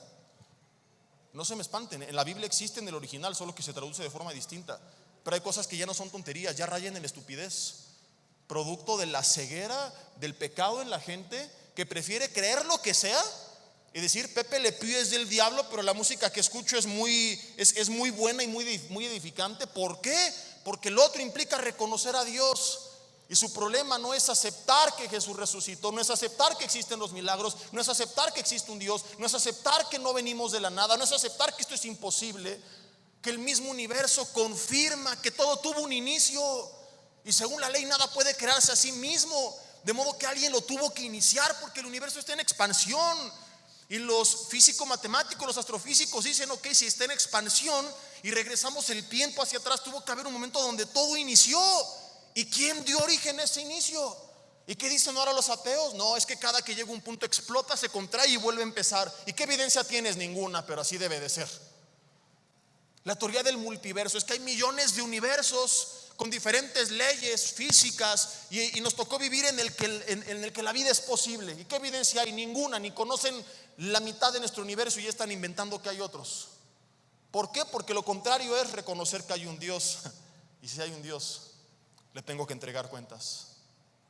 No se me espanten, en la Biblia existe en el original, solo que se traduce de forma distinta. Pero hay cosas que ya no son tonterías, ya rayan en la estupidez, producto de la ceguera, del pecado en la gente, que prefiere creer lo que sea y decir: Pepe Le Pew es del diablo, pero la música que escucho es muy buena y muy edificante. ¿Por qué? Porque el otro implica reconocer a Dios. Y su problema no es aceptar que Jesús resucitó, no es aceptar que existen los milagros, no es aceptar que existe un Dios, no es aceptar que no venimos de la nada, no es aceptar que esto es imposible, que el mismo universo confirma que todo tuvo un inicio, y según la ley nada puede crearse a sí mismo, de modo que alguien lo tuvo que iniciar, porque el universo está en expansión. Y los físico-matemáticos, los astrofísicos dicen: ok, si está en expansión y regresamos el tiempo hacia atrás, tuvo que haber un momento donde todo inició. ¿Y quién dio origen a ese inicio? ¿Y qué dicen ahora los ateos? No, es que cada que llega un punto explota, se contrae y vuelve a empezar. ¿Y qué evidencia tienes? Ninguna, pero así debe de ser. La teoría del multiverso es que hay millones de universos con diferentes leyes físicas y nos tocó vivir en el que la vida es posible. ¿Y qué evidencia hay? Ninguna. Ni conocen la mitad de nuestro universo y ya están inventando que hay otros. ¿Por qué? Porque lo contrario es reconocer que hay un Dios. Y si hay un Dios, le tengo que entregar cuentas.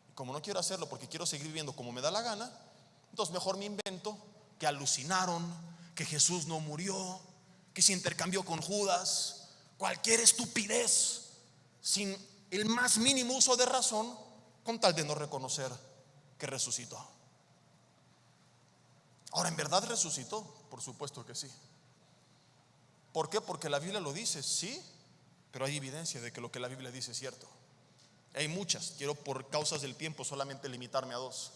Y como no quiero hacerlo porque quiero seguir viviendo como me da la gana, entonces mejor me invento que alucinaron, que Jesús no murió, que se intercambió con Judas, cualquier estupidez, sin el más mínimo uso de razón, con tal de no reconocer que resucitó. Ahora, ¿en verdad resucitó? Por supuesto que sí. ¿Por qué? Porque la Biblia lo dice, sí, pero hay evidencia de que lo que la Biblia dice es cierto. Hay muchas, quiero por causas del tiempo solamente limitarme a dos.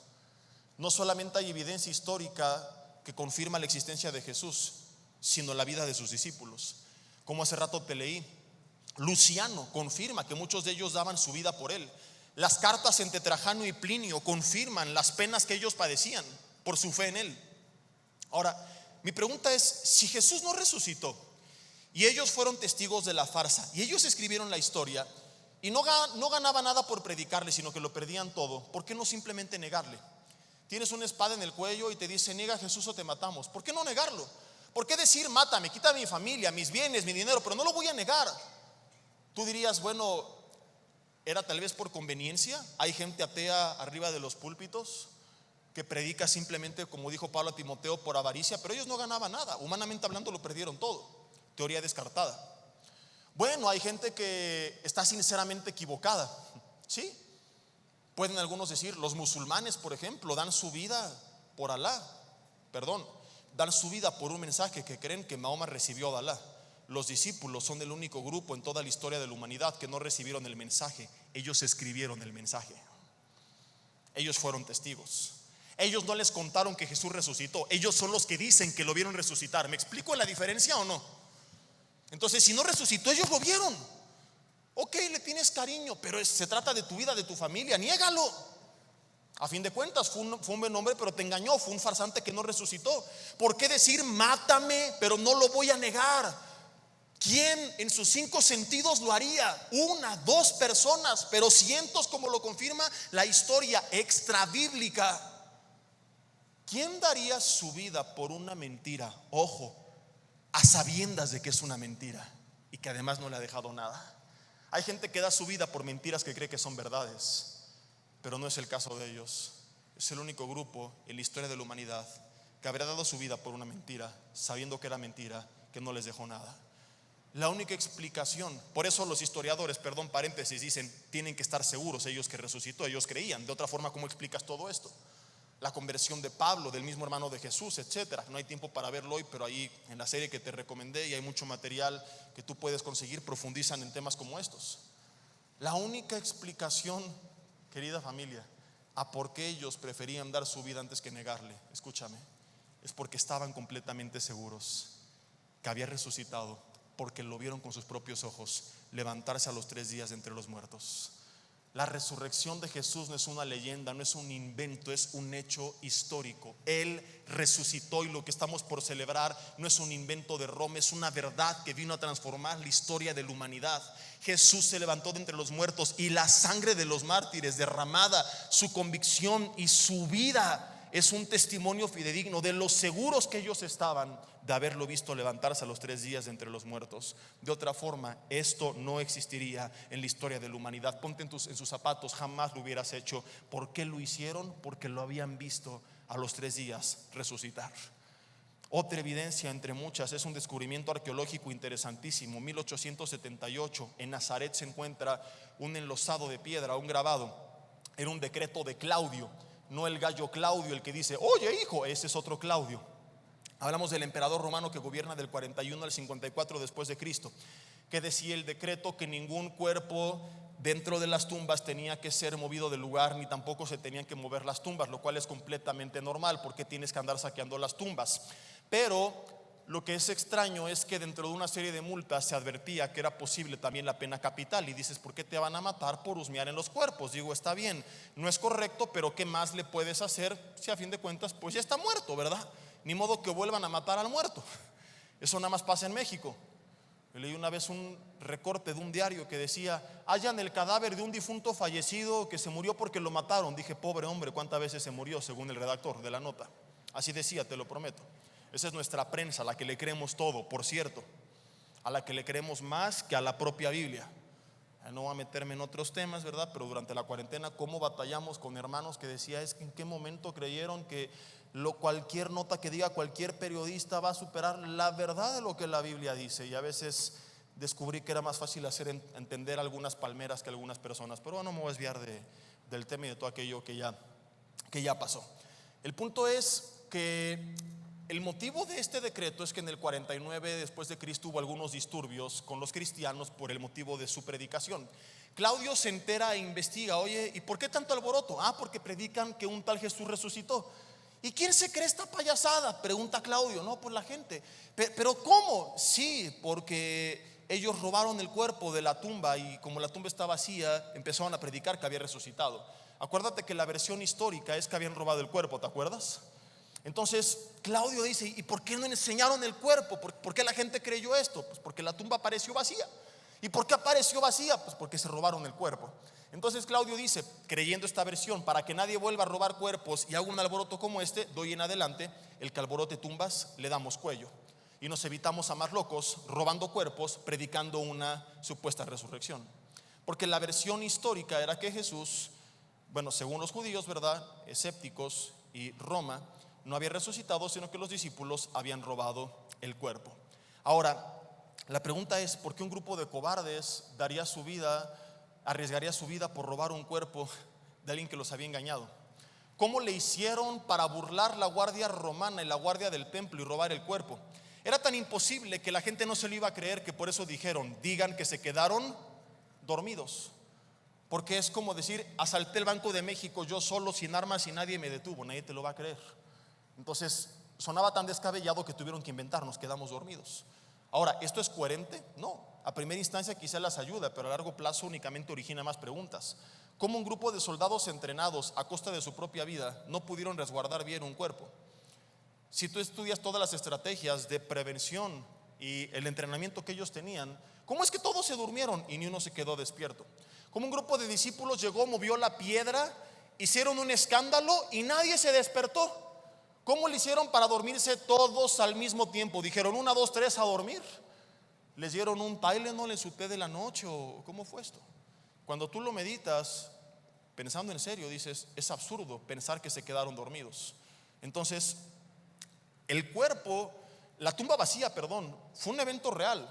No solamente hay evidencia histórica que confirma la existencia de Jesús, sino la vida de sus discípulos. Como hace rato te leí, Luciano confirma que muchos de ellos daban su vida por él. Las cartas entre Trajano y Plinio confirman las penas que ellos padecían por su fe en él. Ahora, mi pregunta es, si Jesús no resucitó y ellos fueron testigos de la farsa y ellos escribieron la historia y no ganaba nada por predicarle, sino que lo perdían todo, ¿por qué no simplemente negarle? Tienes una espada en el cuello y te dice, niega a Jesús o te matamos. ¿Por qué no negarlo? ¿Por qué decir, mátame, quita mi familia, mis bienes, mi dinero, pero no lo voy a negar? Tú dirías, bueno, era tal vez por conveniencia. Hay gente atea arriba de los púlpitos que predica simplemente, como dijo Pablo a Timoteo, por avaricia, pero ellos no ganaban nada. Humanamente hablando lo perdieron todo. Teoría descartada. Bueno, hay gente que está sinceramente equivocada. Sí, pueden algunos decir, los musulmanes, por ejemplo, dan su vida por Alá. Dan su vida por un mensaje que creen que Mahoma recibió de Alá. Los discípulos son el único grupo en toda la historia de la humanidad que no recibieron el mensaje. Ellos escribieron el mensaje. Ellos fueron testigos. Ellos no les contaron que Jesús resucitó. Ellos son los que dicen que lo vieron resucitar. ¿Me explico la diferencia o no? Entonces, si no resucitó, ellos lo vieron. Ok, le tienes cariño, pero se trata de tu vida, de tu familia. Niégalo. A fin de cuentas fue un buen hombre, pero te engañó. Fue un farsante que no resucitó. ¿Por qué decir mátame, pero no lo voy a negar? ¿Quién en sus 5 sentidos lo haría? 1, 2 personas, pero cientos, como lo confirma la historia extrabíblica. ¿Quién daría su vida por una mentira? Ojo, a sabiendas de que es una mentira y que además no le ha dejado nada. Hay gente que da su vida por mentiras que cree que son verdades, pero no es el caso de ellos. Es el único grupo en la historia de la humanidad que habría dado su vida por una mentira, sabiendo que era mentira, que no les dejó nada. La única explicación, por eso los historiadores, paréntesis, dicen, tienen que estar seguros ellos que resucitó, ellos creían. De otra forma, ¿cómo explicas todo esto? La conversión de Pablo, del mismo hermano de Jesús, etcétera. No hay tiempo para verlo hoy, pero ahí en la serie que te recomendé, y hay mucho material que tú puedes conseguir, profundizan en temas como estos. La única explicación, querida familia, a por qué ellos preferían dar su vida antes que negarle, escúchame, es porque estaban completamente seguros que había resucitado, porque lo vieron con sus propios ojos levantarse a los 3 días de entre los muertos. La resurrección de Jesús no es una leyenda, no es un invento, es un hecho histórico. Él resucitó y lo que estamos por celebrar no es un invento de Roma, es una verdad que vino a transformar la historia de la humanidad. Jesús se levantó de entre los muertos y la sangre de los mártires derramada, su convicción y su vida es un testimonio fidedigno de los seguros que ellos estaban de haberlo visto levantarse a los 3 días de entre los muertos. De otra forma, esto no existiría en la historia de la humanidad. Ponte en sus zapatos, jamás lo hubieras hecho. ¿Por qué lo hicieron? Porque lo habían visto a los 3 días resucitar. Otra evidencia entre muchas es un descubrimiento arqueológico interesantísimo. 1878 en Nazaret se encuentra un enlosado de piedra, un grabado. Era un decreto de Claudio. No el gallo Claudio el que dice, oye hijo, ese es otro Claudio. Hablamos del emperador romano que gobierna del 41 al 54 después de Cristo, que decía el decreto que ningún cuerpo dentro de las tumbas tenía que ser movido del lugar, ni tampoco se tenían que mover las tumbas, lo cual es completamente normal, porque tienes que andar saqueando las tumbas. Pero lo que es extraño es que dentro de una serie de multas se advertía que era posible también la pena capital. Y dices, ¿por qué te van a matar por husmear en los cuerpos? Digo, está bien, no es correcto, pero ¿qué más le puedes hacer si a fin de cuentas pues ya está muerto, verdad? Ni modo que vuelvan a matar al muerto. Eso nada más pasa en México. Yo leí una vez un recorte de un diario que decía: hallan el cadáver de un difunto fallecido que se murió porque lo mataron. Dije, pobre hombre, ¿cuántas veces se murió? Según el redactor de la nota. Así decía, te lo prometo. Esa es nuestra prensa, a la que le creemos todo, por cierto, a la que le creemos más que a la propia Biblia. No voy a meterme en otros temas, ¿verdad? Pero durante la cuarentena, cómo batallamos con hermanos que decía, es que en qué momento creyeron que cualquier nota que diga cualquier periodista va a superar la verdad de lo que la Biblia dice. Y a veces descubrí que era más fácil hacer entender algunas palmeras que algunas personas. Pero bueno, no me voy a desviar del tema y de todo aquello que ya pasó. El punto es que el motivo de este decreto es que en el 49 después de Cristo hubo algunos disturbios con los cristianos por el motivo de su predicación. Claudio se entera e investiga, oye, ¿y por qué tanto alboroto? Porque predican que un tal Jesús resucitó. ¿Y quién se cree esta payasada? Pregunta Claudio. No, pues la gente. ¿Pero cómo? Sí, porque ellos robaron el cuerpo de la tumba y como la tumba está vacía, empezaron a predicar que había resucitado. Acuérdate que la versión histórica es que habían robado el cuerpo, ¿te acuerdas? Entonces Claudio dice, ¿y por qué no enseñaron el cuerpo? ¿Por qué la gente creyó esto? Pues porque la tumba apareció vacía. ¿Y por qué apareció vacía? Pues porque se robaron el cuerpo. Entonces Claudio dice, creyendo esta versión, para que nadie vuelva a robar cuerpos y haga un alboroto como este, doy en adelante el que alborote tumbas le damos cuello. Y nos evitamos a más locos robando cuerpos, predicando una supuesta resurrección. Porque la versión histórica era que Jesús, bueno, según los judíos, ¿verdad? Escépticos y Roma, no había resucitado, sino que los discípulos habían robado el cuerpo. Ahora, la pregunta es, ¿por qué un grupo de cobardes arriesgaría su vida por robar un cuerpo de alguien que los había engañado? ¿Cómo le hicieron para burlar la guardia romana y la guardia del templo y robar el cuerpo? Era tan imposible que la gente no se lo iba a creer, que por eso dijeron, digan que se quedaron dormidos. Porque es como decir, asalté el Banco de México yo solo, sin armas y nadie me detuvo. Nadie te lo va a creer. Entonces sonaba tan descabellado que tuvieron que inventar, nos quedamos dormidos. Ahora, ¿esto es coherente? No. A primera instancia quizá las ayuda, pero a largo plazo únicamente origina más preguntas. ¿Cómo un grupo de soldados entrenados a costa de su propia vida no pudieron resguardar bien un cuerpo? Si tú estudias todas las estrategias de prevención y el entrenamiento que ellos tenían, ¿cómo es que todos se durmieron y ni uno se quedó despierto? ¿Cómo un grupo de discípulos llegó, movió la piedra, hicieron un escándalo y nadie se despertó? ¿Cómo le hicieron para dormirse todos al mismo tiempo? Dijeron 1, 2, 3 a dormir. ¿Les dieron un Tylenol en su té de la noche o cómo fue esto? Cuando tú lo meditas, pensando en serio, dices, es absurdo pensar que se quedaron dormidos. Entonces, el cuerpo, la tumba vacía, fue un evento real.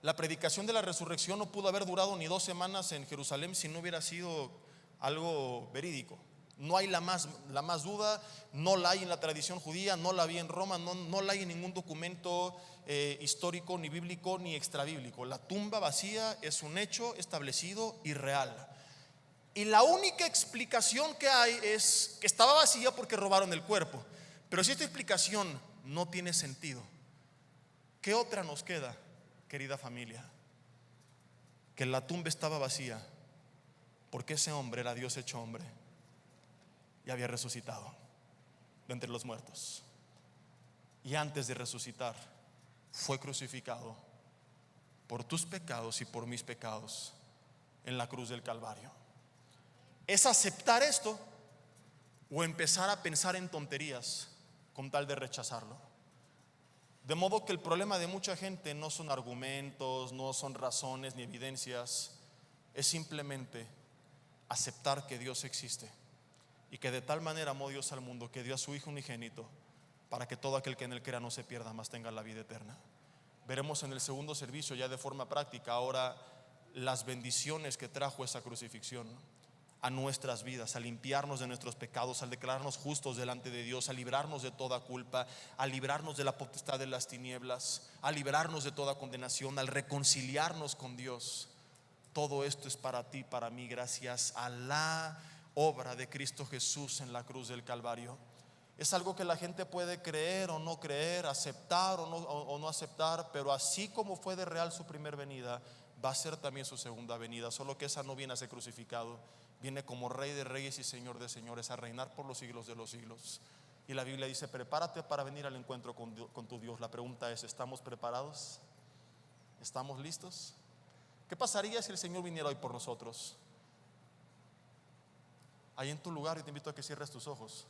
La predicación de la resurrección no pudo haber durado ni 2 semanas en Jerusalén si no hubiera sido algo verídico. No hay la más duda, no la hay en la tradición judía, no la vi en Roma, no la hay en ningún documento histórico, ni bíblico, ni extrabíblico. La tumba vacía es un hecho establecido y real. Y la única explicación que hay es que estaba vacía porque robaron el cuerpo. Pero si esta explicación no tiene sentido, ¿qué otra nos queda, querida familia? Que la tumba estaba vacía porque ese hombre era Dios hecho hombre y había resucitado de entre los muertos. Y antes de resucitar fue crucificado por tus pecados y por mis pecados en la cruz del Calvario. ¿Es aceptar esto o empezar a pensar en tonterías con tal de rechazarlo? De modo que el problema de mucha gente no son argumentos, no son razones ni evidencias, es simplemente aceptar que Dios existe y que de tal manera amó Dios al mundo que dio a su Hijo unigénito para que todo aquel que en él crea no se pierda, mas tenga la vida eterna. Veremos en el segundo servicio ya de forma práctica ahora las bendiciones que trajo esa crucifixión a nuestras vidas, a limpiarnos de nuestros pecados, al declararnos justos delante de Dios, a librarnos de toda culpa, a librarnos de la potestad de las tinieblas, a librarnos de toda condenación, al reconciliarnos con Dios. Todo esto es para ti, para mí, gracias a la obra de Cristo Jesús en la cruz del Calvario. Es algo que la gente puede creer o no creer, aceptar o no aceptar, pero así como fue de real su primer venida, va a ser también su segunda venida, solo que esa no viene a ser crucificado, viene como Rey de reyes y Señor de señores, a reinar por los siglos de los siglos. Y la Biblia dice, prepárate para venir al encuentro con tu Dios. La pregunta es, ¿estamos preparados? ¿Estamos listos? ¿Qué pasaría si el Señor viniera hoy por nosotros? Ahí en tu lugar, yo te invito a que cierres tus ojos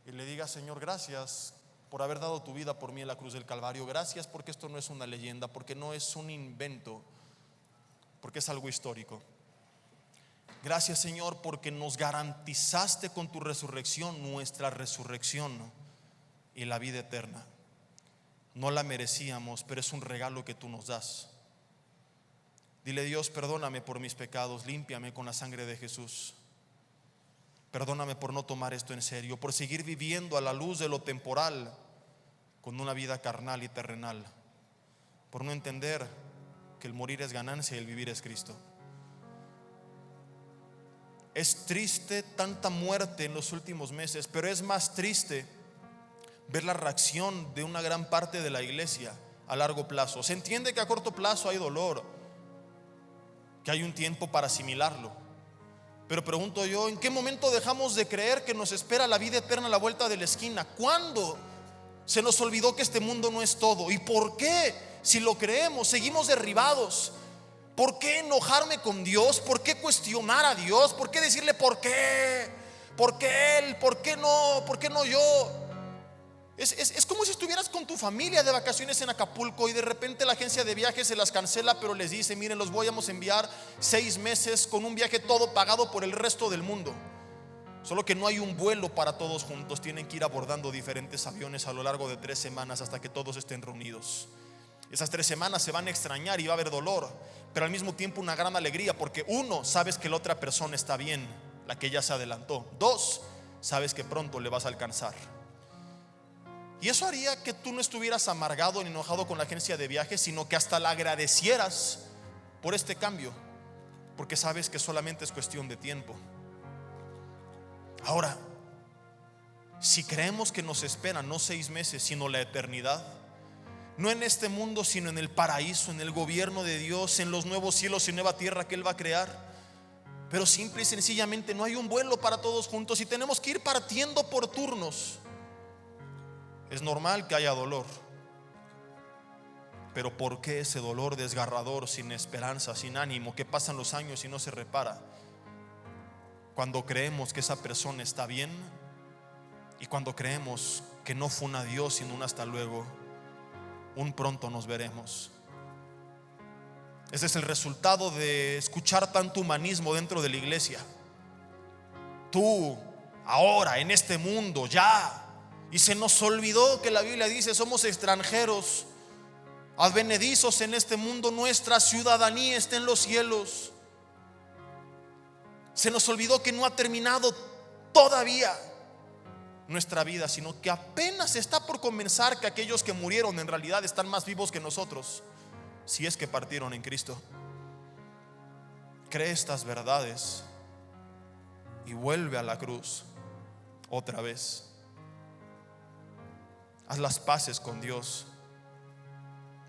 y le digas: Señor, gracias por haber dado tu vida por mí en la cruz del Calvario. Gracias porque esto no es una leyenda, porque no es un invento, porque es algo histórico. Gracias, Señor, porque nos garantizaste con tu resurrección nuestra resurrección y la vida eterna. No la merecíamos, pero es un regalo que tú nos das. Dile: Dios, perdóname por mis pecados, límpiame con la sangre de Jesús. Perdóname por no tomar esto en serio, por seguir viviendo a la luz de lo temporal con una vida carnal y terrenal, por no entender que el morir es ganancia y el vivir es Cristo. Es triste tanta muerte en los últimos meses, pero es más triste ver la reacción de una gran parte de la iglesia a largo plazo. Se entiende que a corto plazo hay dolor, que hay un tiempo para asimilarlo. Pero pregunto yo, ¿en qué momento dejamos de creer que nos espera la vida eterna a la vuelta de la esquina? ¿Cuándo se nos olvidó que este mundo no es todo? ¿Y por qué, si lo creemos, seguimos derribados? ¿Por qué enojarme con Dios? ¿Por qué cuestionar a Dios? ¿Por qué decirle por qué? ¿Por qué Él? ¿Por qué no? ¿Por qué no yo? Es como si estuvieras con tu familia de vacaciones en Acapulco y de repente la agencia de viajes se las cancela, pero les dice: miren, los vamos a enviar 6 meses con un viaje todo pagado por el resto del mundo. Solo que no hay un vuelo para todos juntos, tienen que ir abordando diferentes aviones a lo largo de 3 semanas hasta que todos estén reunidos. Esas 3 semanas se van a extrañar y va a haber dolor, pero al mismo tiempo una gran alegría, porque 1, sabes que la otra persona está bien, la que ya se adelantó. 2, sabes que pronto le vas a alcanzar. Y eso haría que tú no estuvieras amargado ni enojado con la agencia de viajes, sino que hasta la agradecieras por este cambio, porque sabes que solamente es cuestión de tiempo. Ahora, si creemos que nos esperan no 6 meses, sino la eternidad, no en este mundo, sino en el paraíso, en el gobierno de Dios, en los nuevos cielos y nueva tierra que Él va a crear, pero simple y sencillamente no hay un vuelo para todos juntos y tenemos que ir partiendo por turnos. Es normal que haya dolor, pero ¿por qué ese dolor desgarrador, sin esperanza, sin ánimo, que pasan los años y no se repara? Cuando creemos que esa persona está bien y cuando creemos que no fue un adiós sino un hasta luego, un pronto nos veremos. Ese es el resultado de escuchar tanto humanismo dentro de la iglesia. Tú, ahora, en este mundo, ya. Y se nos olvidó que la Biblia dice: somos extranjeros, advenedizos en este mundo, nuestra ciudadanía está en los cielos. Se nos olvidó que no ha terminado todavía nuestra vida, sino que apenas está por comenzar, que aquellos que murieron en realidad están más vivos que nosotros, si es que partieron en Cristo. Cree estas verdades y vuelve a la cruz otra vez. Haz las paces con Dios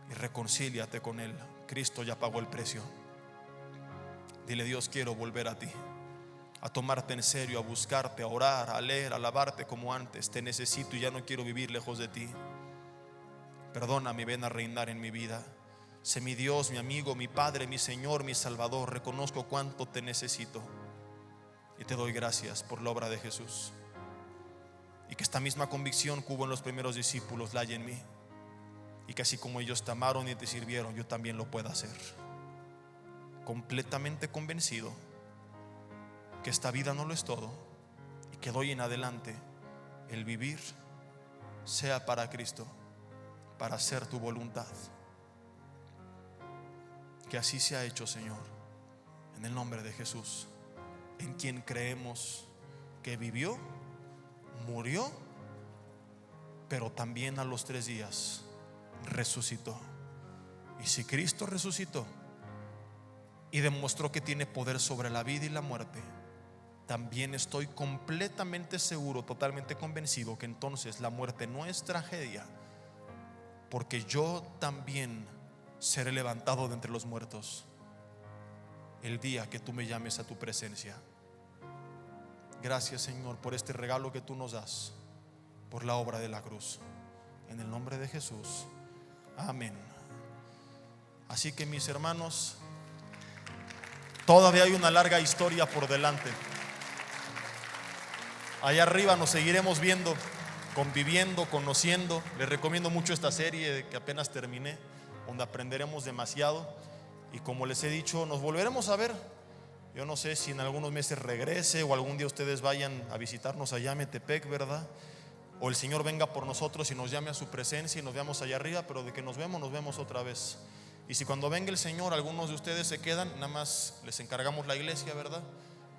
y reconcíliate con Él. Cristo ya pagó el precio. Dile: Dios, quiero volver a ti, a tomarte en serio, a buscarte, a orar, a leer, a alabarte como antes. Te necesito y ya no quiero vivir lejos de ti. Perdóname, ven a reinar en mi vida. Sé mi Dios, mi amigo, mi Padre, mi Señor, mi Salvador. Reconozco cuánto te necesito y te doy gracias por la obra de Jesús. Y que esta misma convicción que hubo en los primeros discípulos la haya en mí, y que así como ellos te amaron y te sirvieron, yo también lo pueda hacer. Completamente convencido que esta vida no lo es todo y que de hoy en adelante el vivir sea para Cristo, para hacer tu voluntad. Que así sea hecho, Señor, en el nombre de Jesús, en quien creemos que vivió, murió, pero también a los 3 días resucitó. Y si Cristo resucitó y demostró que tiene poder sobre la vida y la muerte, también estoy completamente seguro, totalmente convencido, que entonces la muerte no es tragedia, porque yo también seré levantado de entre los muertos el día que tú me llames a tu presencia. Gracias, Señor, por este regalo que tú nos das, por la obra de la cruz. En el nombre de Jesús. Amén. Así que mis hermanos, todavía hay una larga historia por delante. Allá arriba nos seguiremos viendo, conviviendo, conociendo. Les recomiendo mucho esta serie que apenas terminé, donde aprenderemos demasiado. Y como les he dicho, nos volveremos a ver. Yo no sé si en algunos meses regrese o algún día ustedes vayan a visitarnos allá a Metepec, ¿verdad? O el Señor venga por nosotros y nos llame a su presencia y nos veamos allá arriba, pero de que nos vemos otra vez. Y si cuando venga el Señor algunos de ustedes se quedan, nada más les encargamos la iglesia, ¿verdad?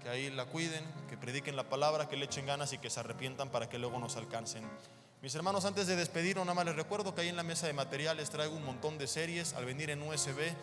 Que ahí la cuiden, que prediquen la palabra, que le echen ganas y que se arrepientan para que luego nos alcancen. Mis hermanos, antes de despedirnos, nada más les recuerdo que ahí en la mesa de materiales traigo un montón de series al venir en USB.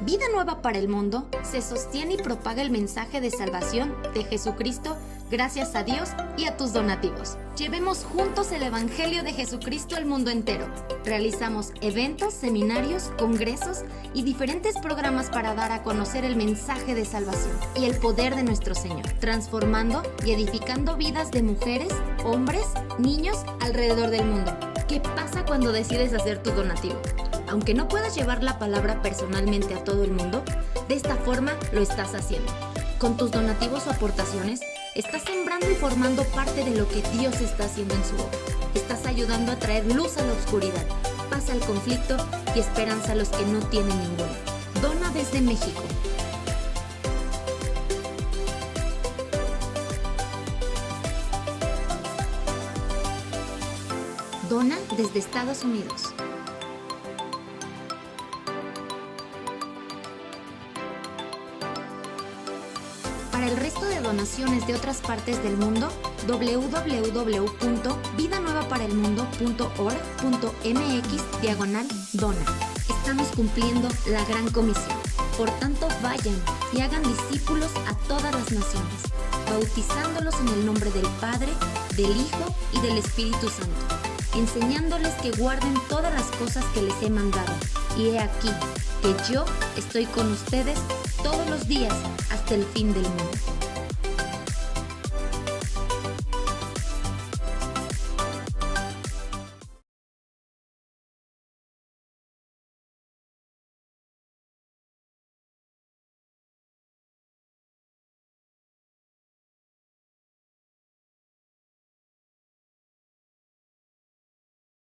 Vida Nueva para el Mundo se sostiene y propaga el mensaje de salvación de Jesucristo gracias a Dios y a tus donativos. Llevemos juntos el Evangelio de Jesucristo al mundo entero. Realizamos eventos, seminarios, congresos y diferentes programas para dar a conocer el mensaje de salvación y el poder de nuestro Señor, transformando y edificando vidas de mujeres, hombres, niños alrededor del mundo. ¿Qué pasa cuando decides hacer tu donativo? Aunque no puedas llevar la palabra personalmente a todo el mundo, de esta forma lo estás haciendo. Con tus donativos o aportaciones, estás sembrando y formando parte de lo que Dios está haciendo en su obra. Estás ayudando a traer luz a la oscuridad, paz al conflicto y esperanza a los que no tienen ninguna. Dona desde México. Dona desde Estados Unidos. Para el resto de donaciones de otras partes del mundo, www.vidanuevaparelmundo.org.mx/dona. Estamos cumpliendo la gran comisión. Por tanto, vayan y hagan discípulos a todas las naciones, bautizándolos en el nombre del Padre, del Hijo y del Espíritu Santo, enseñándoles que guarden todas las cosas que les he mandado. Y he aquí que yo estoy con ustedes todos los días hasta el fin del mundo.